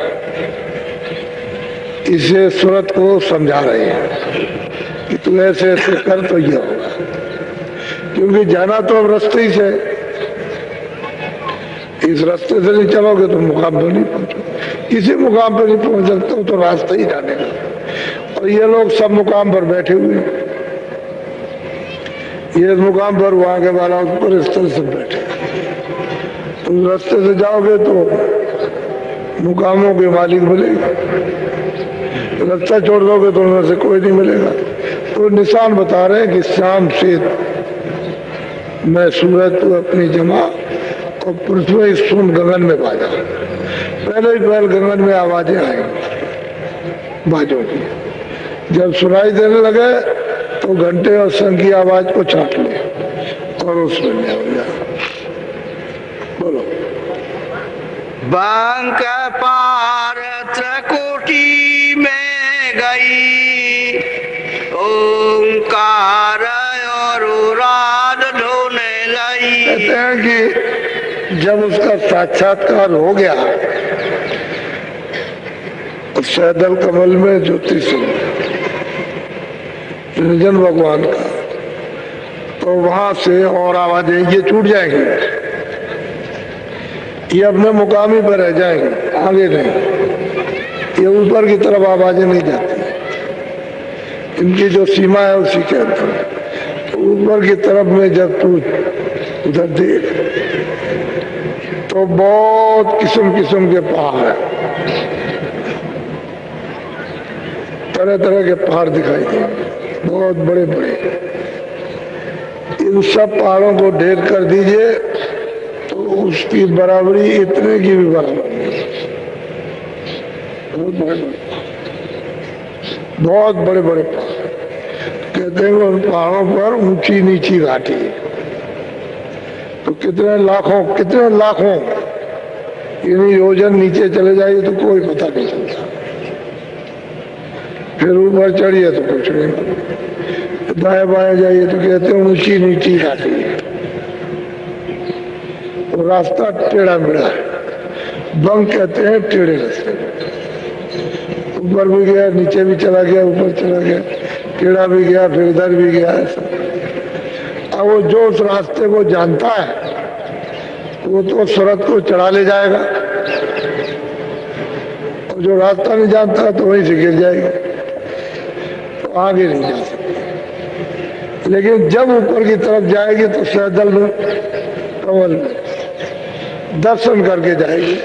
इसे सूरत को समझा रहे हैं कि तू ऐसे ऐसे कर तो ये होगा, क्योंकि जाना तो अब रास्ते ही से, इस रास्ते से नहीं चलोगे तो मुकाम पर नहीं पहुंचो, किसी मुकाम पर नहीं पहुंच सकते हो तो रास्ता ही जाने का। और ये लोग सब मुकाम पर बैठे हुए हैं, ये मुकाम पर वहां के वाला ऊपर इस तरह से बैठे। तुम रास्ते से जाओगे तो मुकामों के मालिक मिलेगा, रास्ता छोड़ दोगे तो उनमें से कोई नहीं मिलेगा। तो निशान बता रहे हैं कि शाम से मैं सूरज तू अपनी जमा और पृथ्वी सुन गगन में बाजा। पहले ही पहल गगन में आवाजें आएंगी बाजों की, जब सुनाई देने लगे तो घंटे और शंख की आवाज को छाट ले और उसमें ले हो जाए। बोलो। बंक पार त्रिकुटी में गई, ओंकार और राध ढोने लई। कहते हैं कि जब उसका साक्षात्कार हो गया सैदल कमल में ज्योति निरंजन भगवान का, तो वहां से और आवाजें ये छूट जाएंगी, ये अपने मुकाम ही पर रह जाएंगे, आगे नहीं। ये ऊपर की तरफ आवाजें नहीं जाती, इनकी जो सीमा है उसी के अंदर। तो ऊपर की तरफ में जब तू उधर देख तो बहुत किस्म किस्म के पहाड़ है, तरह तरह के पहाड़ दिखाई देंगे, बहुत बड़े बड़े। इन सब पहाड़ों को ढेर कर दीजिए तो उसकी बराबरी इतने की भी बराबर नहीं। बहुत बड़े बड़े पहाड़। कहते हैं उन पहाड़ों पर ऊंची नीची घाटी है, तो कितने लाखों इन्हीं योजन नीचे चले जाइए तो कोई पता नहीं चलता। फिर ऊपर चढ़िए तो कुछ नहीं, दाएं बाएं जाइए तो कहते हैं ऊंची नीची घाटी है, तो रास्ता टेढ़ा मेढ़ा है, बंक कहते हैं टेढ़े रास्ते। ऊपर भी गया, नीचे भी चला गया, ऊपर चला गया, टेढ़ा भी गया, फिर इधर भी गया, ऐसा। अब वो जो उस रास्ते को जानता है वो तो सूरत को चढ़ा ले जाएगा, और जो रास्ता नहीं जानता तो वहीं से गिर जाएगा, तो आगे नहीं जा सकते। लेकिन जब ऊपर की तरफ जाएगी तो सैदल में कमल में दर्शन करके जाएगी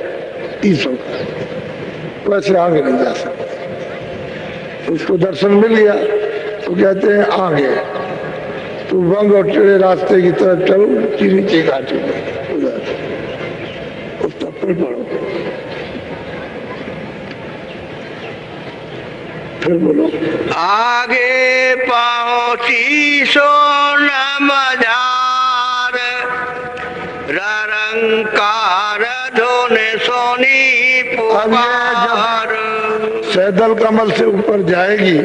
ईश्वर का, वैसे आगे नहीं जा सकते। उसको दर्शन मिल गया तो कहते हैं आगे तो बंग और टेढ़े रास्ते की तरफ चलो, नीचे घाटी उधर उस तब पर पढ़ो। फिर बोलो। आगे पहुंची सोन मजार, रंकार धोने सोनी पुकार। सैदल कमल से ऊपर जाएगी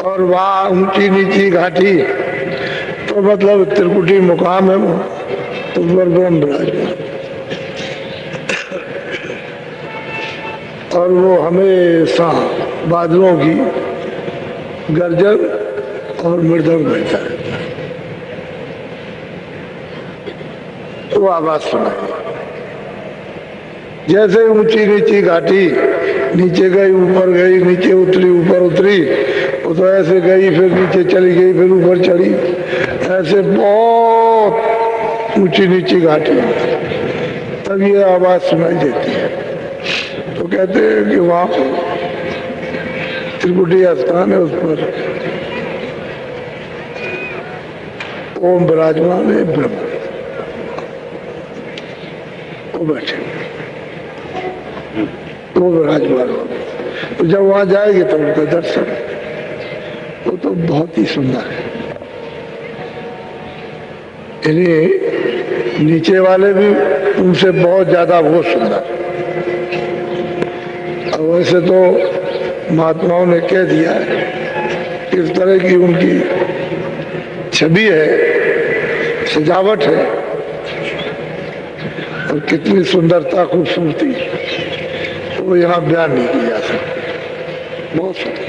और वहाँ ऊंची नीची घाटी, तो मतलब त्रिकुटी मुकाम है वो, तो ब्रह्म विराजमान। और वो हमेशा बादलों की गर्जन और मृदंग बजता रहता है, वो आवाज सुनाई। जैसे ऊंची नीची घाटी, नीचे गई ऊपर गई, नीचे उतरी ऊपर उतरी, वो तो ऐसे गई फिर नीचे चली गई फिर ऊपर चढ़ी, ऐसे बहुत ऊंची नीची घाटी, तब ये आवाज सुनाई देती है। तो कहते हैं कि वहां त्रिकुटी स्थान है, उस पर ओम विराजमान है, ब्रह्म वो बैठे, वो विराजमान हो। तो जब वहां जाएगी तो उनका दर्शन, वो तो बहुत ही सुंदर है। यानी नीचे वाले भी उनसे बहुत ज्यादा वो सुंदर। और वैसे तो महात्माओं ने कह दिया है किस तरह की उनकी छवि है, सजावट है, और कितनी सुंदरता खूबसूरती, वो यहाँ बयान नहीं की जा सकती। बहुत सुंदर।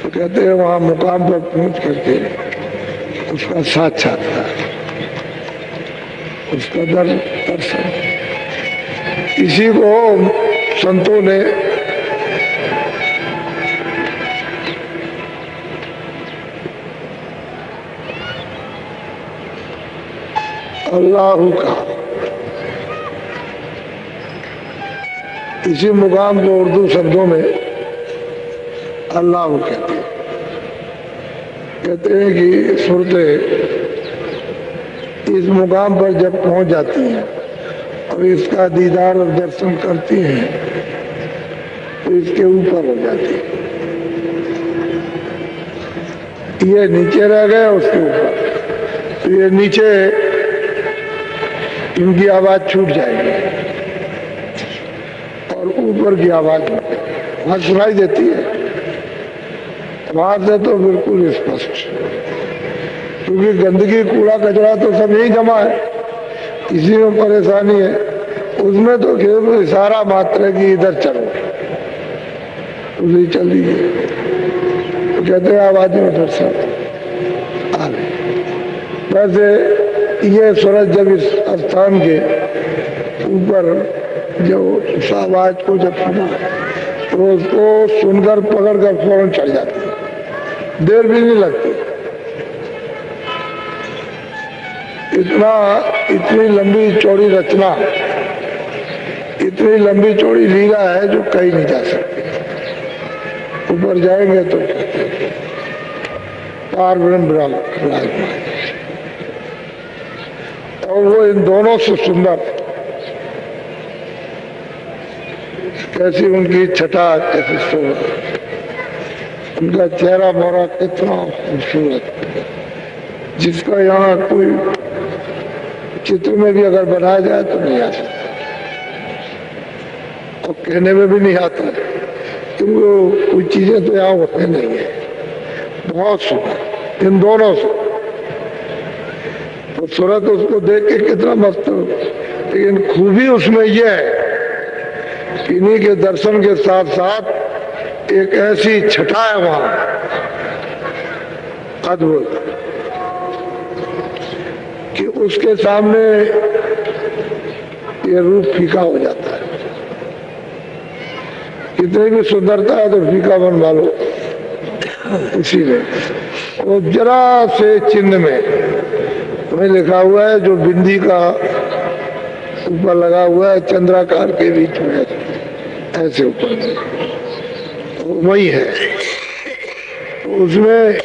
तो कहते हैं वहां मुकाम पर पहुंच करके उसका साक्षात्कार, उसका दर्शन। इसी को संतों ने अल्लाहू कहा। इसी मुकाम को उर्दू शब्दों में अल्लाह कहते हैं। कहते हैं कि सूरतें इस मुकाम पर जब पहुंच जाती हैं और इसका दीदार और दर्शन करती हैं तो इसके ऊपर हो जाती है। ये नीचे रह गए, उसके ऊपर, तो ये नीचे इनकी आवाज छूट जाएगी और ऊपर की आवाज वहां सुनाई देती है। वहां से तो बिल्कुल स्पष्ट, क्योंकि गंदगी कूड़ा कचरा तो सब यही जमा है, इसी में परेशानी है। उसमें तो केवल इशारा मात्र है कि इधर चलो, उसी चल दीजिए। तो कहते हैं आवाज में उधर से आ गए। वैसे ये सूरज जब इस स्थान के ऊपर जो उस आवाज को जब सुना तो उसको सुनकर पकड़ कर फौरन चढ़ जाती है, देर भी नहीं लगती। इतनी लंबी चौड़ी रचना, इतनी लंबी चौड़ी लीला है जो कहीं नहीं जा सकती। ऊपर जाएंगे तो पार ब्रह्म विराजमान, और वो इन दोनों से सुंदर। कैसी उनकी छटा, कैसी सूरत, उनका चेहरा मोहरा कितना खूबसूरत, जिसका यहाँ कोई चित्र में भी अगर बनाया जाए तो नहीं आ सकता, और कहने में भी नहीं आता है, क्योंकि कोई चीजें तो यहाँ होते नहीं है। बहुत सुंदर इन दोनों से। तो सूरत उसको देख के कितना मस्त हो, लेकिन खूबी उसमें यह है कि इन्हीं के दर्शन के साथ साथ एक ऐसी छटा है वहां अद्भुत कि उसके सामने ये रूप फीका हो जाता है। कितनी भी सुंदरता है तो फीका बनवा लो। इसीलिए वो जरा से चिन्ह में लिखा हुआ है, जो बिंदी का ऊपर लगा हुआ है चंद्राकार के बीच में, ऐसे ऊपर वही है। उसमें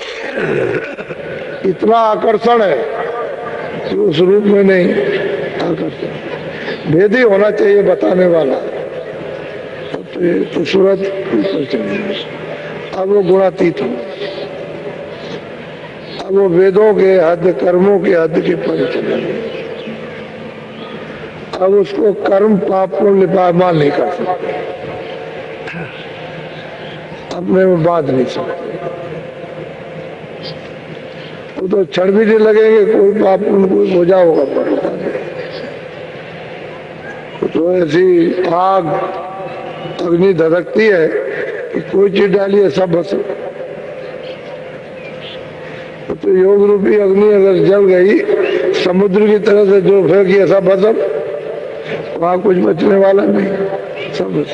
इतना आकर्षण है कि उस रूप में नहीं आकर्षण, भेदी होना चाहिए बताने वाला। तो सूरत ऊपर चली, अब वो गुणातीत हो, अब वो वेदों के हद, कर्मों के हद के पर चले। अब उसको कर्म पाप को लिपायमान नहीं कर सकते, अपने में बांध नहीं सकते। वो तो क्षण भी नहीं लगेंगे, कोई पाप उनको बोझा होगा पड़ता है। तो ऐसी आग अग्नि धधकती है कि कोई चीज डालिए सब बस। तो योग रूपी अग्नि अगर जल गई समुद्र की तरह से, जो फेंकी सब भस्म, वहां कुछ बचने वाला नहीं, सब बस।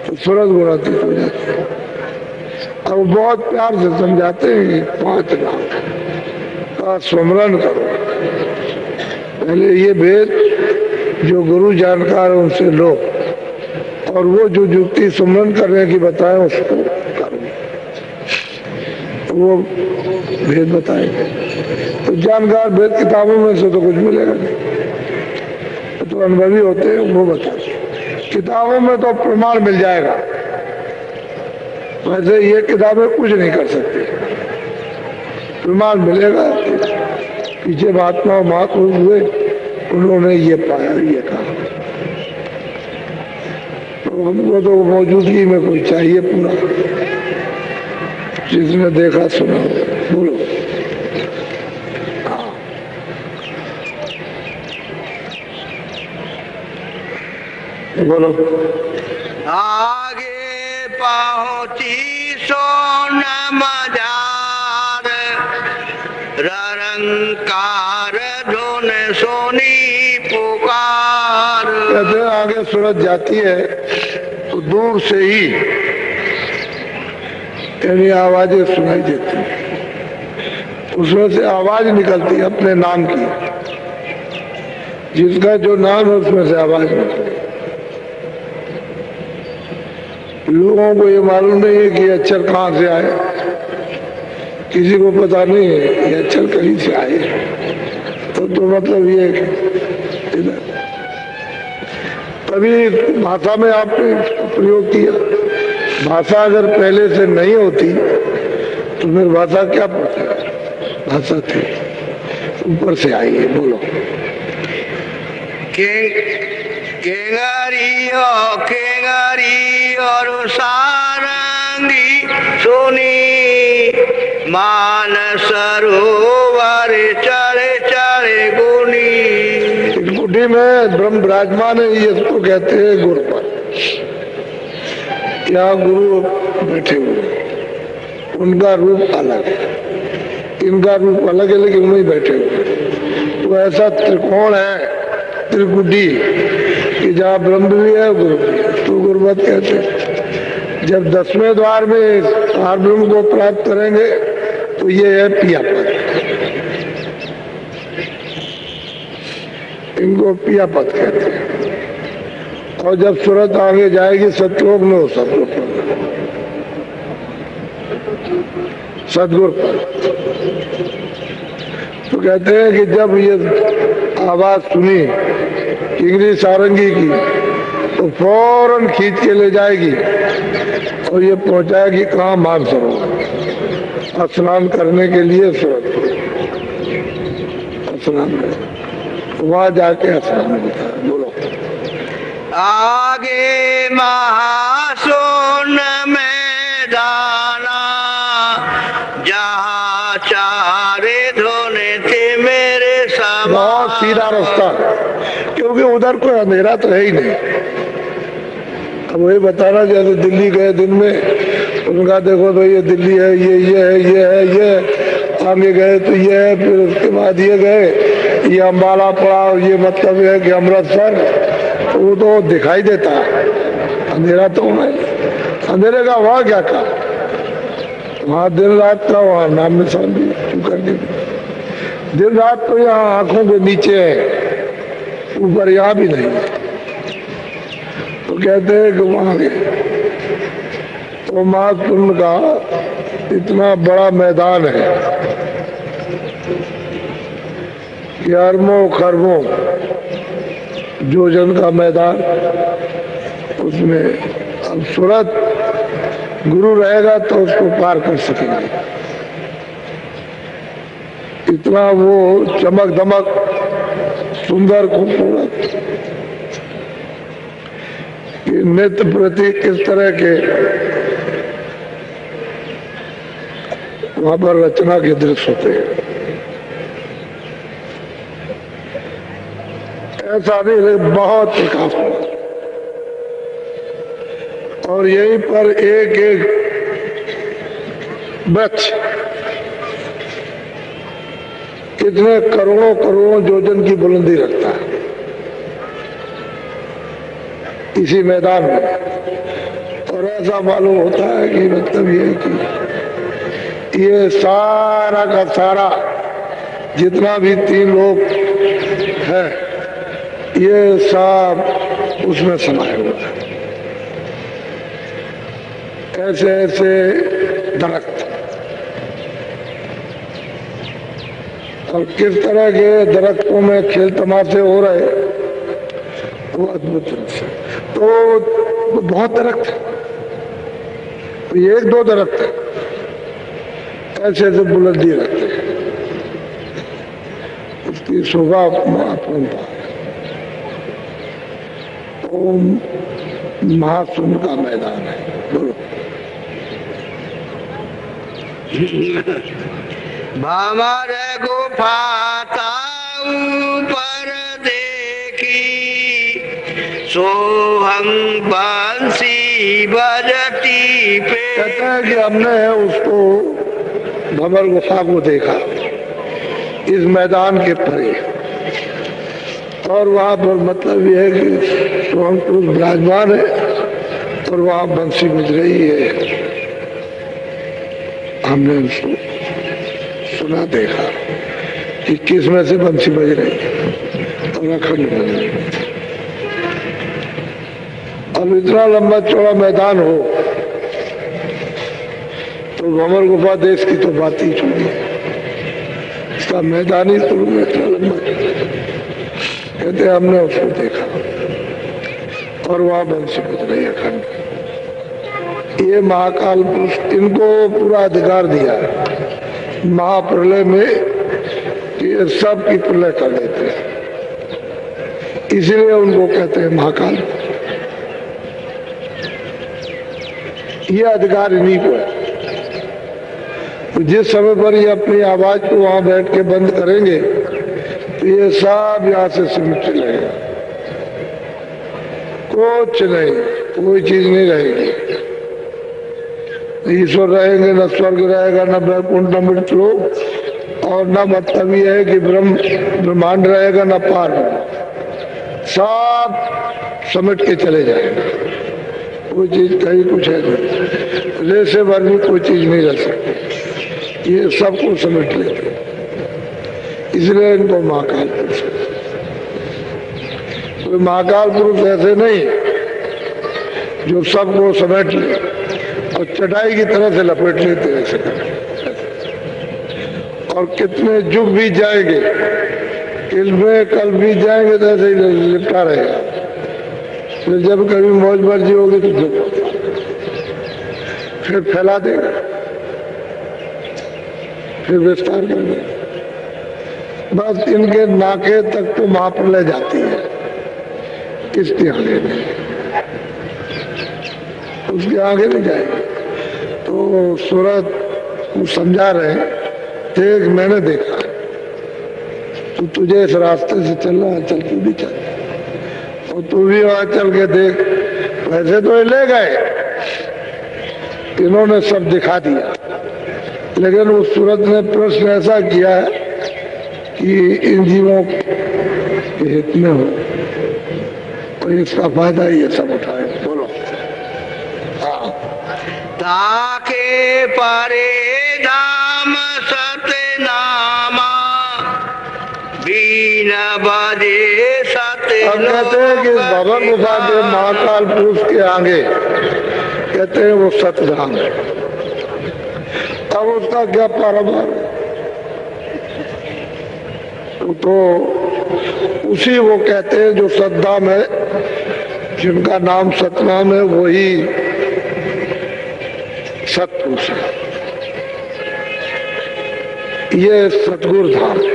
तो सूरज गुणातीत हो जाती है। अब बहुत प्यार से समझाते हैं कि 5 नाम का स्मरण करो। पहले ये भेद जो गुरु जानकार है उनसे लो, और वो जो युक्ति सुमरन करने की बताए उसको करो, वो भेद बताएंगे। तो जानकार भेद किताबों में से तो कुछ मिलेगा नहीं, तो अनुभवी होते हैं वो बताते। किताबों में तो प्रमाण मिल जाएगा, वैसे ये किताबें कुछ नहीं कर सकती, प्रमाण मिलेगा। पीछे महात्मा महापुरुष हुए, उन्होंने ये पाया, ये कहा। तो हमको तो मौजूदगी में कोई चाहिए पूरा, जिसने देखा सुना। बोलो बोलो। आगे पहुंची सोन मजार, रंकार धुन सोनी पुकार। कहते हैं आगे सूरज जाती है तो दूर से ही यानी आवाजें सुनाई देती हैं, उसमें से आवाज निकलती है अपने नाम की, जिसका जो नाम है उसमें से आवाज निकलती है। लोगों को ये मालूम नहीं है कि अक्षर कहाँ से आए, किसी को पता नहीं है ये अक्षर कहीं से आए। तो मतलब ये इधर तभी भाषा में आपने प्रयोग किया। भाषा अगर पहले से नहीं होती तो फिर भाषा क्या पता, भाषा थी ऊपर से आई है। बोलो। केंगारी और सारंगी सुनी, मान सरोवर चढ़े चढ़े गुनी। गुड्डी में ब्रह्म विराजमान है, ये इसको कहते हैं गुरुपद। क्या गुरु बैठे हुए, उनका रूप अलग है, इनका रूप अलग है, लेकिन वही बैठे हुए। तो ऐसा त्रिकोण है त्रिकुटी कि जहाँ ब्रह्म भी है गुरु भी है, तो गुरुपद कहते हैं। जब 10वें द्वार में पार ब्रह्म को प्राप्त करेंगे तो ये है पिया पद, इनको पिया पद कहते हैं। और जब सूरत आगे जाएगी सतलोक में, हो सतलोक सदगुरु पद। तो कहते हैं कि जब ये आवाज सुनी किंगरी सारंगी की तो फौरन खींच के ले जाएगी और ये पहुंचाएगी कहाँ, मानसरोवर, स्नान करने के लिए सूरत स्नान कर, वहां जाके स्नान होता है। बोलो। आगे महासोन मैदाना, जहाँ चारे धोने थे मेरे समान। बहुत सीधा रास्ता, क्योंकि उधर कोई अंधेरा तो है ही नहीं। अब वही बताना, जैसे दिल्ली गए दिन में, उनका देखो तो ये दिल्ली है, ये है, ये है, ये आगे गए तो ये है, फिर उसके बाद ये गए, ये अम्बाला पड़ा, ये मतलब है कि अमृतसर, वो तो दिखाई देता है, अंधेरा तो है। अंधेरे का वहाँ क्या का, वहाँ दिन रात का वहाँ नाम निशान भी करके, दिन रात तो यहाँ आंखों के नीचे है, ऊपर यहाँ भी नहीं। तो कहते हैं कि वहाँ गए तो महाकुंभ का इतना बड़ा मैदान है कि अरबों खरबों योजन का मैदान, उसमें अब सूरत गुरु रहेगा तो उसको पार कर सकेंगे। इतना वो चमक दमक सुंदर खूबसूरत कि नित्य प्रति किस तरह के वहां पर रचना के दृश्य होते हैं। ऐसा नहीं, बहुत प्रकाश हुआ। और यहीं पर एक एक वृक्ष कितने करोड़ों करोड़ों योजन की बुलंदी रखता है इसी मैदान में। और ऐसा मालूम होता है कि मतलब ये कि ये सारा का सारा जितना भी 3 लोग है, ये सब उसमें समाये हुआ है। ऐसे ऐसे दरख्त, और किस तरह के दरख्तों में खेल तमाशे हो रहे वो अद्भुत से। तो बहुत दरख्त है, ये एक दो दरख्त है, ऐसे ऐसे बुलंदी रखते हैं, उसकी शोभा अपूर्णता है। ओम महासुन का मैदान है, बोलो। भमर गुफा ऊपर देखी, सोहम बंसी बजती पे। कहते हैं कि हमने उसको भंवर गुफा को देखा इस मैदान के परे, और वहां पर मतलब यह है कि सोहम पुरुष विराजमान है और वहां बंसी बज रही है। हमने उसको सुना देखा कि किस में से बंसी बज रही है, और अखंड बज रही है। अब इतना लंबा चौड़ा मैदान हो तो भंवर गुफा देश की तो बात ही छोड़ी, इसका मैदान ही शुरू में इतना लंबा। कहते हमने उसको देखा और वहां बंसी बज रही है अखंड। ये महाकाल पुरुष, इनको पूरा अधिकार दिया महाप्रलय में कि ये सब की प्रलय कर देते हैं, इसलिए उनको कहते हैं महाकाल। ये अधिकार इन्हीं को है। तो जिस समय पर ये अपनी आवाज को वहां बैठ के बंद करेंगे तो ये सब यहां से सिमट चलेगा, कुछ नहीं, कोई चीज नहीं रहेगी। ईश्वर रहेंगे, न स्वर्ग रहेगा, न वैकुंठ, न मृत्यु, और न मतलब ये है कि ब्रह्मांड रहेगा, न पार, सब समेट के चले जाएंगे। कोई चीज कहीं कुछ है नहीं, रेसे भर में कोई चीज नहीं रह सकती, ये सबको समेट लेते, इसलिए इनको महाकाल पुरुष। तो महाकाल पुरुष ऐसे नहीं जो सबको समेट ले और चटाई की तरह से लपेट लेते ऐसे। और कितने युग भी जाएंगे, किल्मे कल भी जाएंगे तो ऐसे ही लिपटा रहेगा। फिर जब कभी मौज मर्जी होगी तो फिर फैला देगा, फिर विस्तार कर देगा। बस इनके नाके तक तो महाप्रलय जाती है, इसके आगे नहीं, उसके आगे नहीं जाएगी। तो सूरत को समझा रहे, देख मैंने देखा, तो तुझे इस रास्ते से चलना है, चल तू भी चल, और तू भी वहां चल के देख। वैसे तो ये ले गए, इन्होंने सब दिखा दिया, लेकिन उस सूरत ने प्रश्न ऐसा किया है कि इन जीवों के हित में हो, तो इसका फायदा ये सब उठाए। बोलो। हाँ। ताके परे धाम सतनामा, बीना बजे सत। अब कहते हैं कि भंवर गुफा के महाकाल पुरुष के आगे कहते हैं वो सतधाम है। अब उसका क्या पारावार है, तो उसी वो कहते हैं जो सतधाम है, जिनका नाम सतनाम है, वही सतपुरुष है। ये सतगुरु धाम है,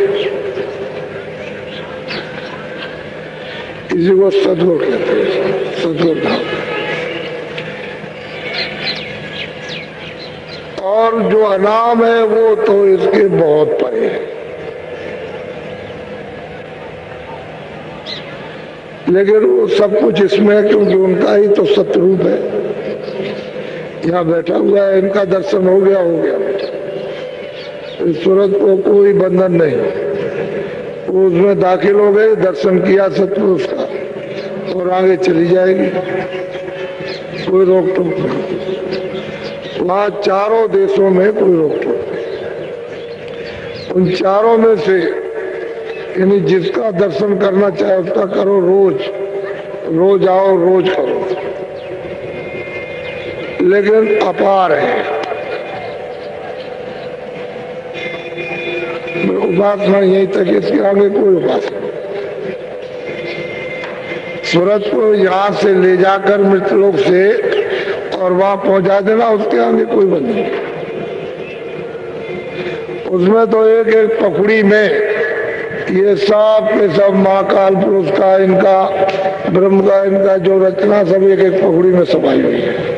इसी को सतगुरु कहते हैं, सतगुरु धाम। और जो अनाम है वो तो इसके बहुत परे है, लेकिन वो सब कुछ इसमें है क्योंकि उनका ही तो सतरूप है। यहाँ बैठा हुआ है, इनका दर्शन हो गया, हो गया। इस सूरत को कोई बंधन नहीं, वो उसमें दाखिल हो गए, दर्शन किया सतपुरुष का, और आगे चली जाएगी, कोई रोक टोक नहीं। वहाँ चारों देशों में कोई रोक टोक नहीं। उन चारों में से यानी जिसका दर्शन करना चाहे उसका करो, रोज रोज आओ, रोज करो। लेकिन अपार है। उपासना यही तक, इसके आगे कोई उपासना। सूरज को यहाँ से ले जाकर मृतलोक से और वहां पहुंचा देना, उसके आगे कोई बंधन नहीं। उसमें तो एक एक पखड़ी में ये सब के सब महाकाल पुरुष का, इनका ब्रह्म का, इनका जो रचना सब एक एक पखड़ी में समाई हुई है।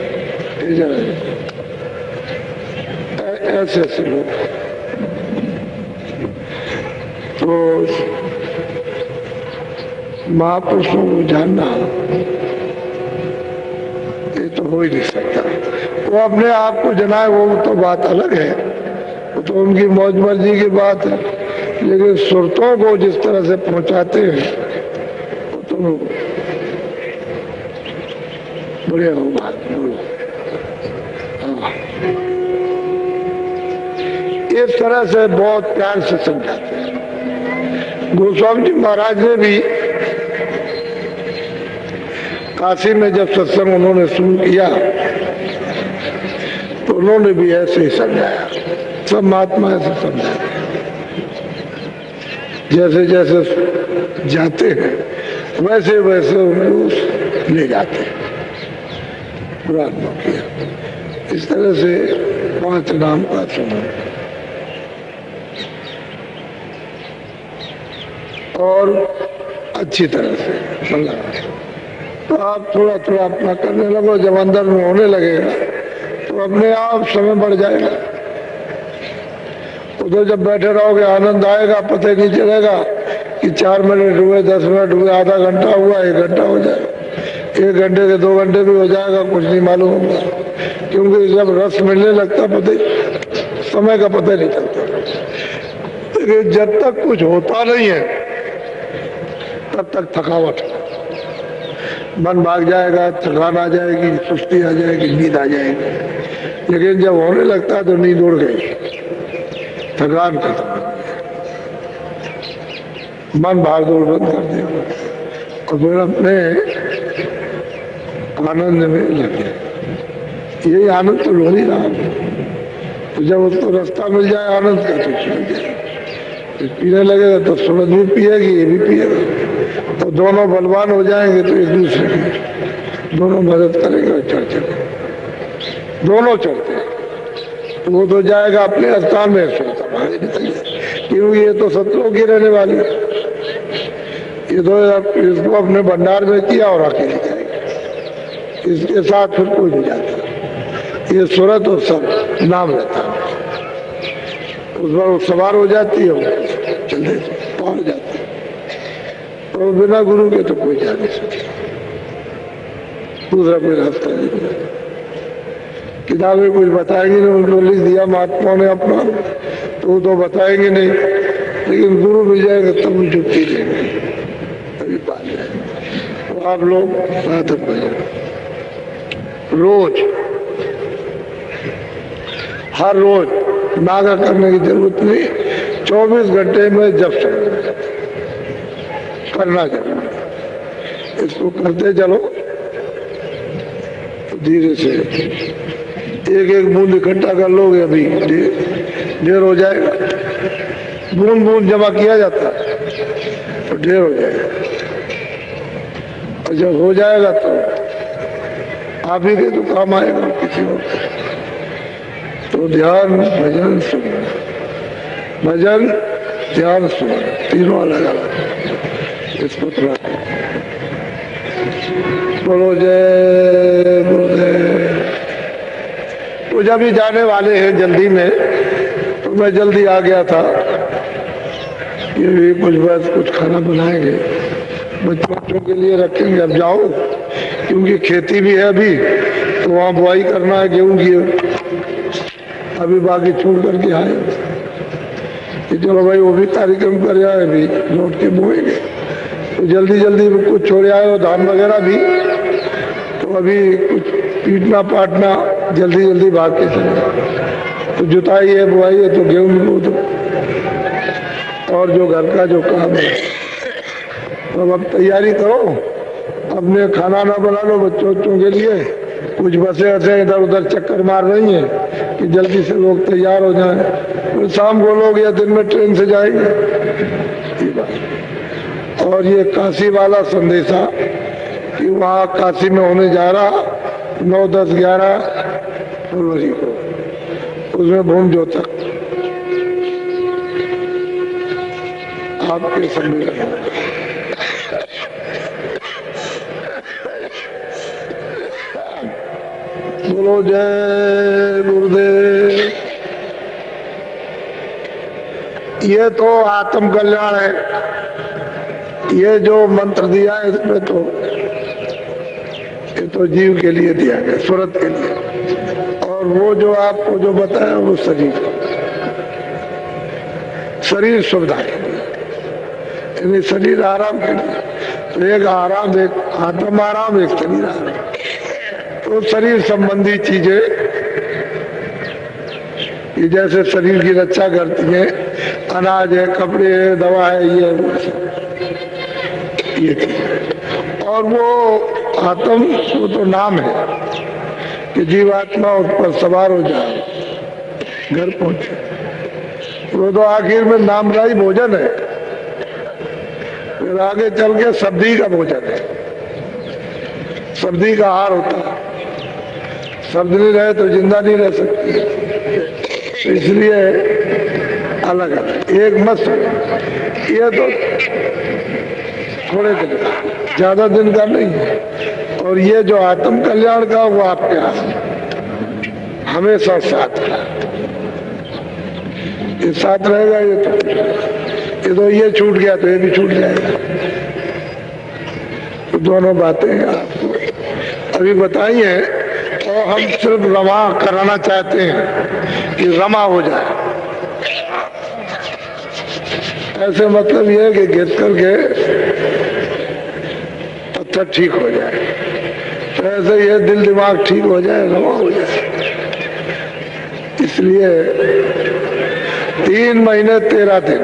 ऐसे ऐसे लोग तो महापुरुषों को जानना ये तो हो ही नहीं सकता। वो अपने आप को जनाए वो तो बात अलग है, वो तो उनकी मौज मर्जी की बात है, लेकिन सुरतों को जिस तरह से पहुंचाते हैं वो तो बढ़िया हो बात। इस तरह से बहुत प्यार से समझाते हैं। गोस्वामी जी महाराज ने भी काशी में जब सत्संग उन्होंने शुरू किया तो उन्होंने भी ऐसे ही समझाया। सब महात्मा ऐसे समझाते हैं, जैसे जैसे जाते हैं वैसे वैसे उनको ले जाते हैं। पुराना किया इस तरह से 5 नाम का सुना और अच्छी तरह से समझा। तो आप थोड़ा थोड़ा अपना करने लगो, जब अंदर में होने लगेगा तो अपने आप समय बढ़ जाएगा। उधर जब बैठे रहोगे आनंद आएगा, पता ही नहीं चलेगा कि 4 मिनट हुए, 10 मिनट हुए, आधा घंटा हुआ, 1 घंटा हो जाएगा, 1 घंटे के 2 घंटे भी हो जाएगा, कुछ नहीं मालूम होगा। क्योंकि जब रस मिलने लगता पता ही समय का पता नहीं चलता। लेकिन जब तक कुछ होता नहीं है तब तक थकावट, मन भाग जाएगा, थकान आ जाएगी, सुस्ती आ जाएगी, नींद आ जाएगी। लेकिन जब होने लगता है तो नींद उड़ गई, थकान खत्म, मन भाग दौड़ बंद कर दिया और फिर अपने आनंद में लगे। यही आनंद तो ढूंढ ही रहा। तो जब उसको रास्ता मिल जाए आनंद का तो चल जाए, पीने लगेगा तो सूरज भी पिएगी, ये भी पिएगा, तो दोनों बलवान हो जाएंगे। तो एक दूसरे की दोनों मदद करेंगे और चढ़ चढ़े, दोनों चढ़ते हैं। तो वो तो जाएगा अपने स्थान में, क्योंकि ये तो शत्रुओं की रहने वाली है। ये तो इसको अपने भंडार में किया और अकेले जाएगी, इसके साथ फिर कोई नहीं जाता। ये सूरत और सब नाम रहता है, उस पर सवार हो जाती है, चले पहुंच जाती है। तो बिना गुरु के तो कोई जा नहीं सकता, दूसरा कोई रास्ता नहीं। किताबें कुछ बताएंगे नहीं, उनको लिख दिया महात्माओं ने अपना, तो तो बताएंगे नहीं। लेकिन गुरु मिल जाएगा तब भी छुट्टी देंगे, तभी पा जाएंगे। तो आप लोग साधक बजाए रोज, हर रोज नागा करने की जरूरत नहीं, 24 घंटे में जब करना जरूर। इसको करते चलो तो धीरे से एक एक बूंद इकट्ठा कर लोगे, अभी ढेर हो जाएगा। बूंद बूंद जमा किया जाता है तो ढेर हो जाएगा, और जब हो जाएगा तो आप ही के तो काम आएगा किसी और। तो ध्यान भजन सुमन, भजन ध्यान सुमन तीनों अलग अलग, इसको थोड़ा बोलो जय गुरुदेव। तो जब ही जाने वाले हैं जल्दी में, तो मैं जल्दी आ गया था। ये भी कुछ बस कुछ खाना बनाएंगे, बच्चों के लिए रखेंगे। अब जाओ, क्योंकि खेती भी है अभी, तो वहाँ बुआई करना है गेहूं की। अभी बाकी छोड़ करके आए कि चलो भाई वो भी कार्यक्रम कर आए, अभी लौट के बोएंगे। तो जल्दी जल्दी कुछ छोड़ आए हो, धान वगैरह भी, तो अभी कुछ पीटना पाटना जल्दी जल्दी भाग के चले। तो जुताई है, बुआई है, तो गेहूं भी बो दो, और जो घर का जो काम है तो अब तैयारी करो। अपने खाना ना बना लो बच्चों के लिए, कुछ बसें ऐसे इधर उधर चक्कर मार रही हैं कि जल्दी से लोग तैयार हो जाएं, फिर शाम को लोग या दिन में ट्रेन से जाएंगे। ये बात। और ये काशी वाला संदेशा कि वहाँ काशी में होने जा रहा 9, 10, 11 फरवरी को, उसमें भूम ज्योतक आपके सम्मेलन। बोलो जय गुरुदेव। ये तो आत्म कल्याण है, ये जो मंत्र दिया है इसमें तो ये तो जीव के लिए दिया गया, सूरत के लिए। और वो जो आपको जो बताया वो शरीर सुविधा के लिए, यानी शरीर आराम के लिए। तो एक आराम, एक आत्म आराम, एक शरीर आराम। तो शरीर संबंधी चीजें कि जैसे शरीर की रक्षा करती है, अनाज है, कपड़े है, दवा है, ये चीज। और वो आत्म, वो तो नाम है कि जीवात्मा उस पर सवार हो जाए, घर पहुंचे। वो तो आखिर में नामदायी भोजन है, फिर आगे चल के सब्जी का भोजन है, सब्जी का आहार होता है। शब्द नहीं रहे तो जिंदा नहीं रह सकती, तो इसलिए अलग अलग। एक मस्त, ये तो थोड़े दिन, ज्यादा दिन का नहीं है। और ये जो आत्म कल्याण का, वो आपके हाथ हमेशा साथ है, ये साथ रहेगा। ये तो ये छूट गया तो ये भी छूट जाएगा। तो दोनों बातें आपको अभी बताई हैं, और हम सिर्फ रमा कराना चाहते हैं कि रमा हो जाए। ऐसे मतलब ये है कि गिर करके पत्थर ठीक हो जाए, तो ऐसे ये दिल दिमाग ठीक हो जाए, रमा हो जाए। इसलिए 3 महीने 13 दिन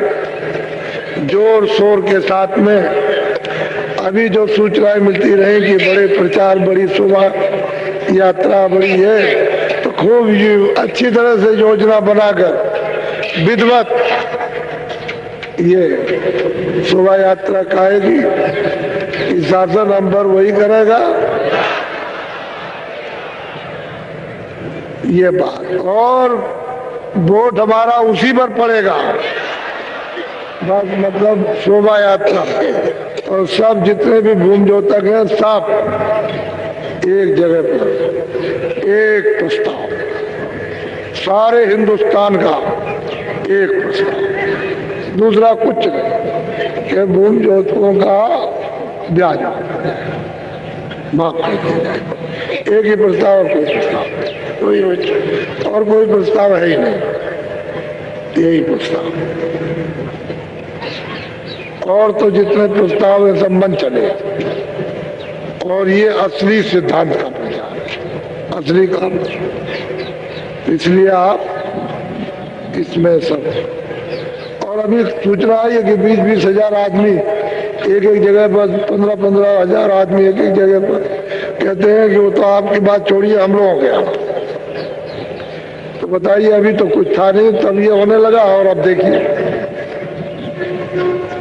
जोर शोर के साथ में अभी जो सूचनाएं मिलती रही कि बड़े प्रचार, बड़ी शोभा यात्रा बड़ी है, तो खूब अच्छी तरह से योजना बनाकर विधिवत ये शोभा यात्रा आएगी। शासन हम पर वही करेगा ये बात, और वोट हमारा उसी पर पड़ेगा। बस मतलब शोभा यात्रा और सब जितने भी भूम ज्योतक हैं, सब एक जगह पर, एक प्रस्ताव, सारे हिंदुस्तान का एक प्रस्ताव, दूसरा कुछ नहीं कि भूम ज्योतकों का ब्याज माफ कर दिया जाए। एक ही प्रस्ताव, और कोई प्रस्ताव, और कोई प्रस्ताव है ही नहीं, यही प्रस्ताव। और तो जितने प्रस्ताव है सब मन चले, और ये असली सिद्धांत का प्रचार है, असली काम। इसलिए आप इसमें सब, और अभी सूचना है कि 20-20 हजार आदमी एक एक जगह पर, 15-15 हजार आदमी एक एक जगह पर। कहते हैं कि वो तो आपकी बात छोड़िए, हम लोग हो गया। तो बताइए, अभी तो कुछ था नहीं, तब ये होने लगा, और अब देखिए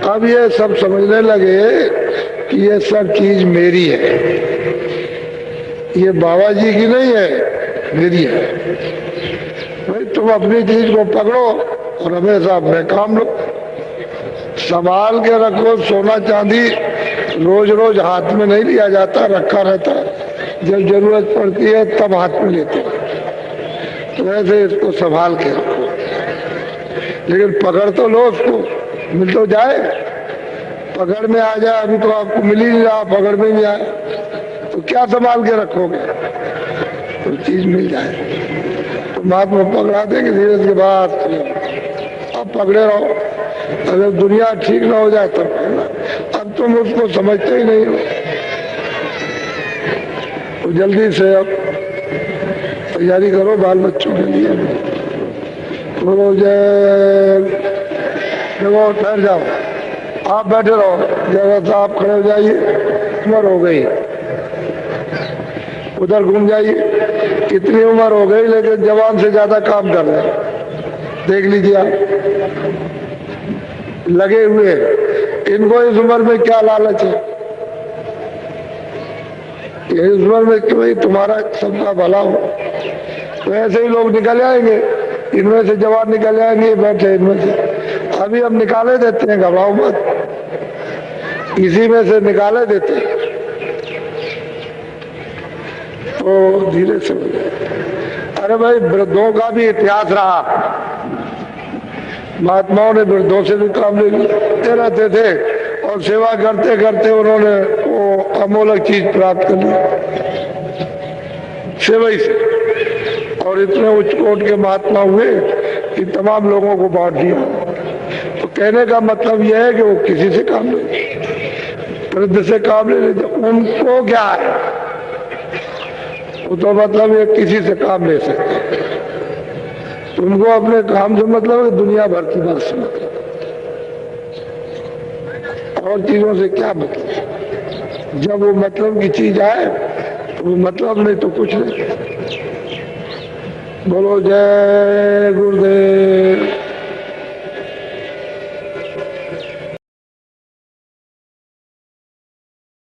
अब ये सब समझने लगे कि ये सब चीज मेरी है, ये बाबा जी की नहीं है, मेरी है। भाई तुम अपनी चीज को पकड़ो और हमेशा अपने काम लो, संभाल के रखो। सोना चांदी रोज रोज हाथ में नहीं लिया जाता, रखा रहता है, जब जरूरत पड़ती है तब हाथ में लेते हैं। तो ऐसे इसको संभाल के रखो, लेकिन पकड़ तो लो उसको, मिल तो जाए। पकड़ में आ जाए, अभी तो आपको मिल ही नहीं रहा, पकड़ में नहीं आया तो क्या संभाल के रखोगे? तो चीज मिल जाए तो महात्मा पकड़ा देंगे धीरे के बाद। अब पकड़े रहो, अगर दुनिया ठीक ना हो जाए तब। अब तुम उसको समझते ही नहीं हो, तो जल्दी से अब तैयारी करो बाल बच्चों के लिए। बोलो जय। देखो ठहर जाओ, आप बैठे रहो, जरा सा आप खड़े हो जाइए, उम्र हो गई। उधर घूम जाइए, इतनी उम्र हो गई लेकिन जवान से ज्यादा काम कर रहे हैं। देख लीजिए आप, लगे हुए हैं। इनको इस उम्र में क्या लालच है? इस उम्र में कि भाई तुम्हारा सबका भला हो, तो ऐसे ही लोग निकल आएंगे। इनमें से जवान निकल आएंगे, बैठे इनमें से। अभी हम निकाले देते हैं, घबराओ मत, इसी में से निकाले देते हैं। तो धीरे से, अरे भाई वृद्धों का भी इतिहास रहा। महात्माओं ने वृद्धों से भी काम लेते रहते थे और सेवा करते करते उन्होंने वो अमोलक चीज प्राप्त कर ली सेवा ही से। और इतने उच्च कोट के महात्मा हुए कि तमाम लोगों को बांट दिया। तो कहने का मतलब यह है कि वो किसी से काम ले, वृद्ध से काम ले लेते, उनको क्या है, वो तो मतलब ये किसी से काम ले सकते। तुमको अपने काम से मतलब है, दुनिया भर की बात से मतलब, और चीजों से क्या मतलब। जब वो मतलब की चीज आए तो वो मतलब, नहीं तो कुछ नहीं। बोलो जय गुरुदेव।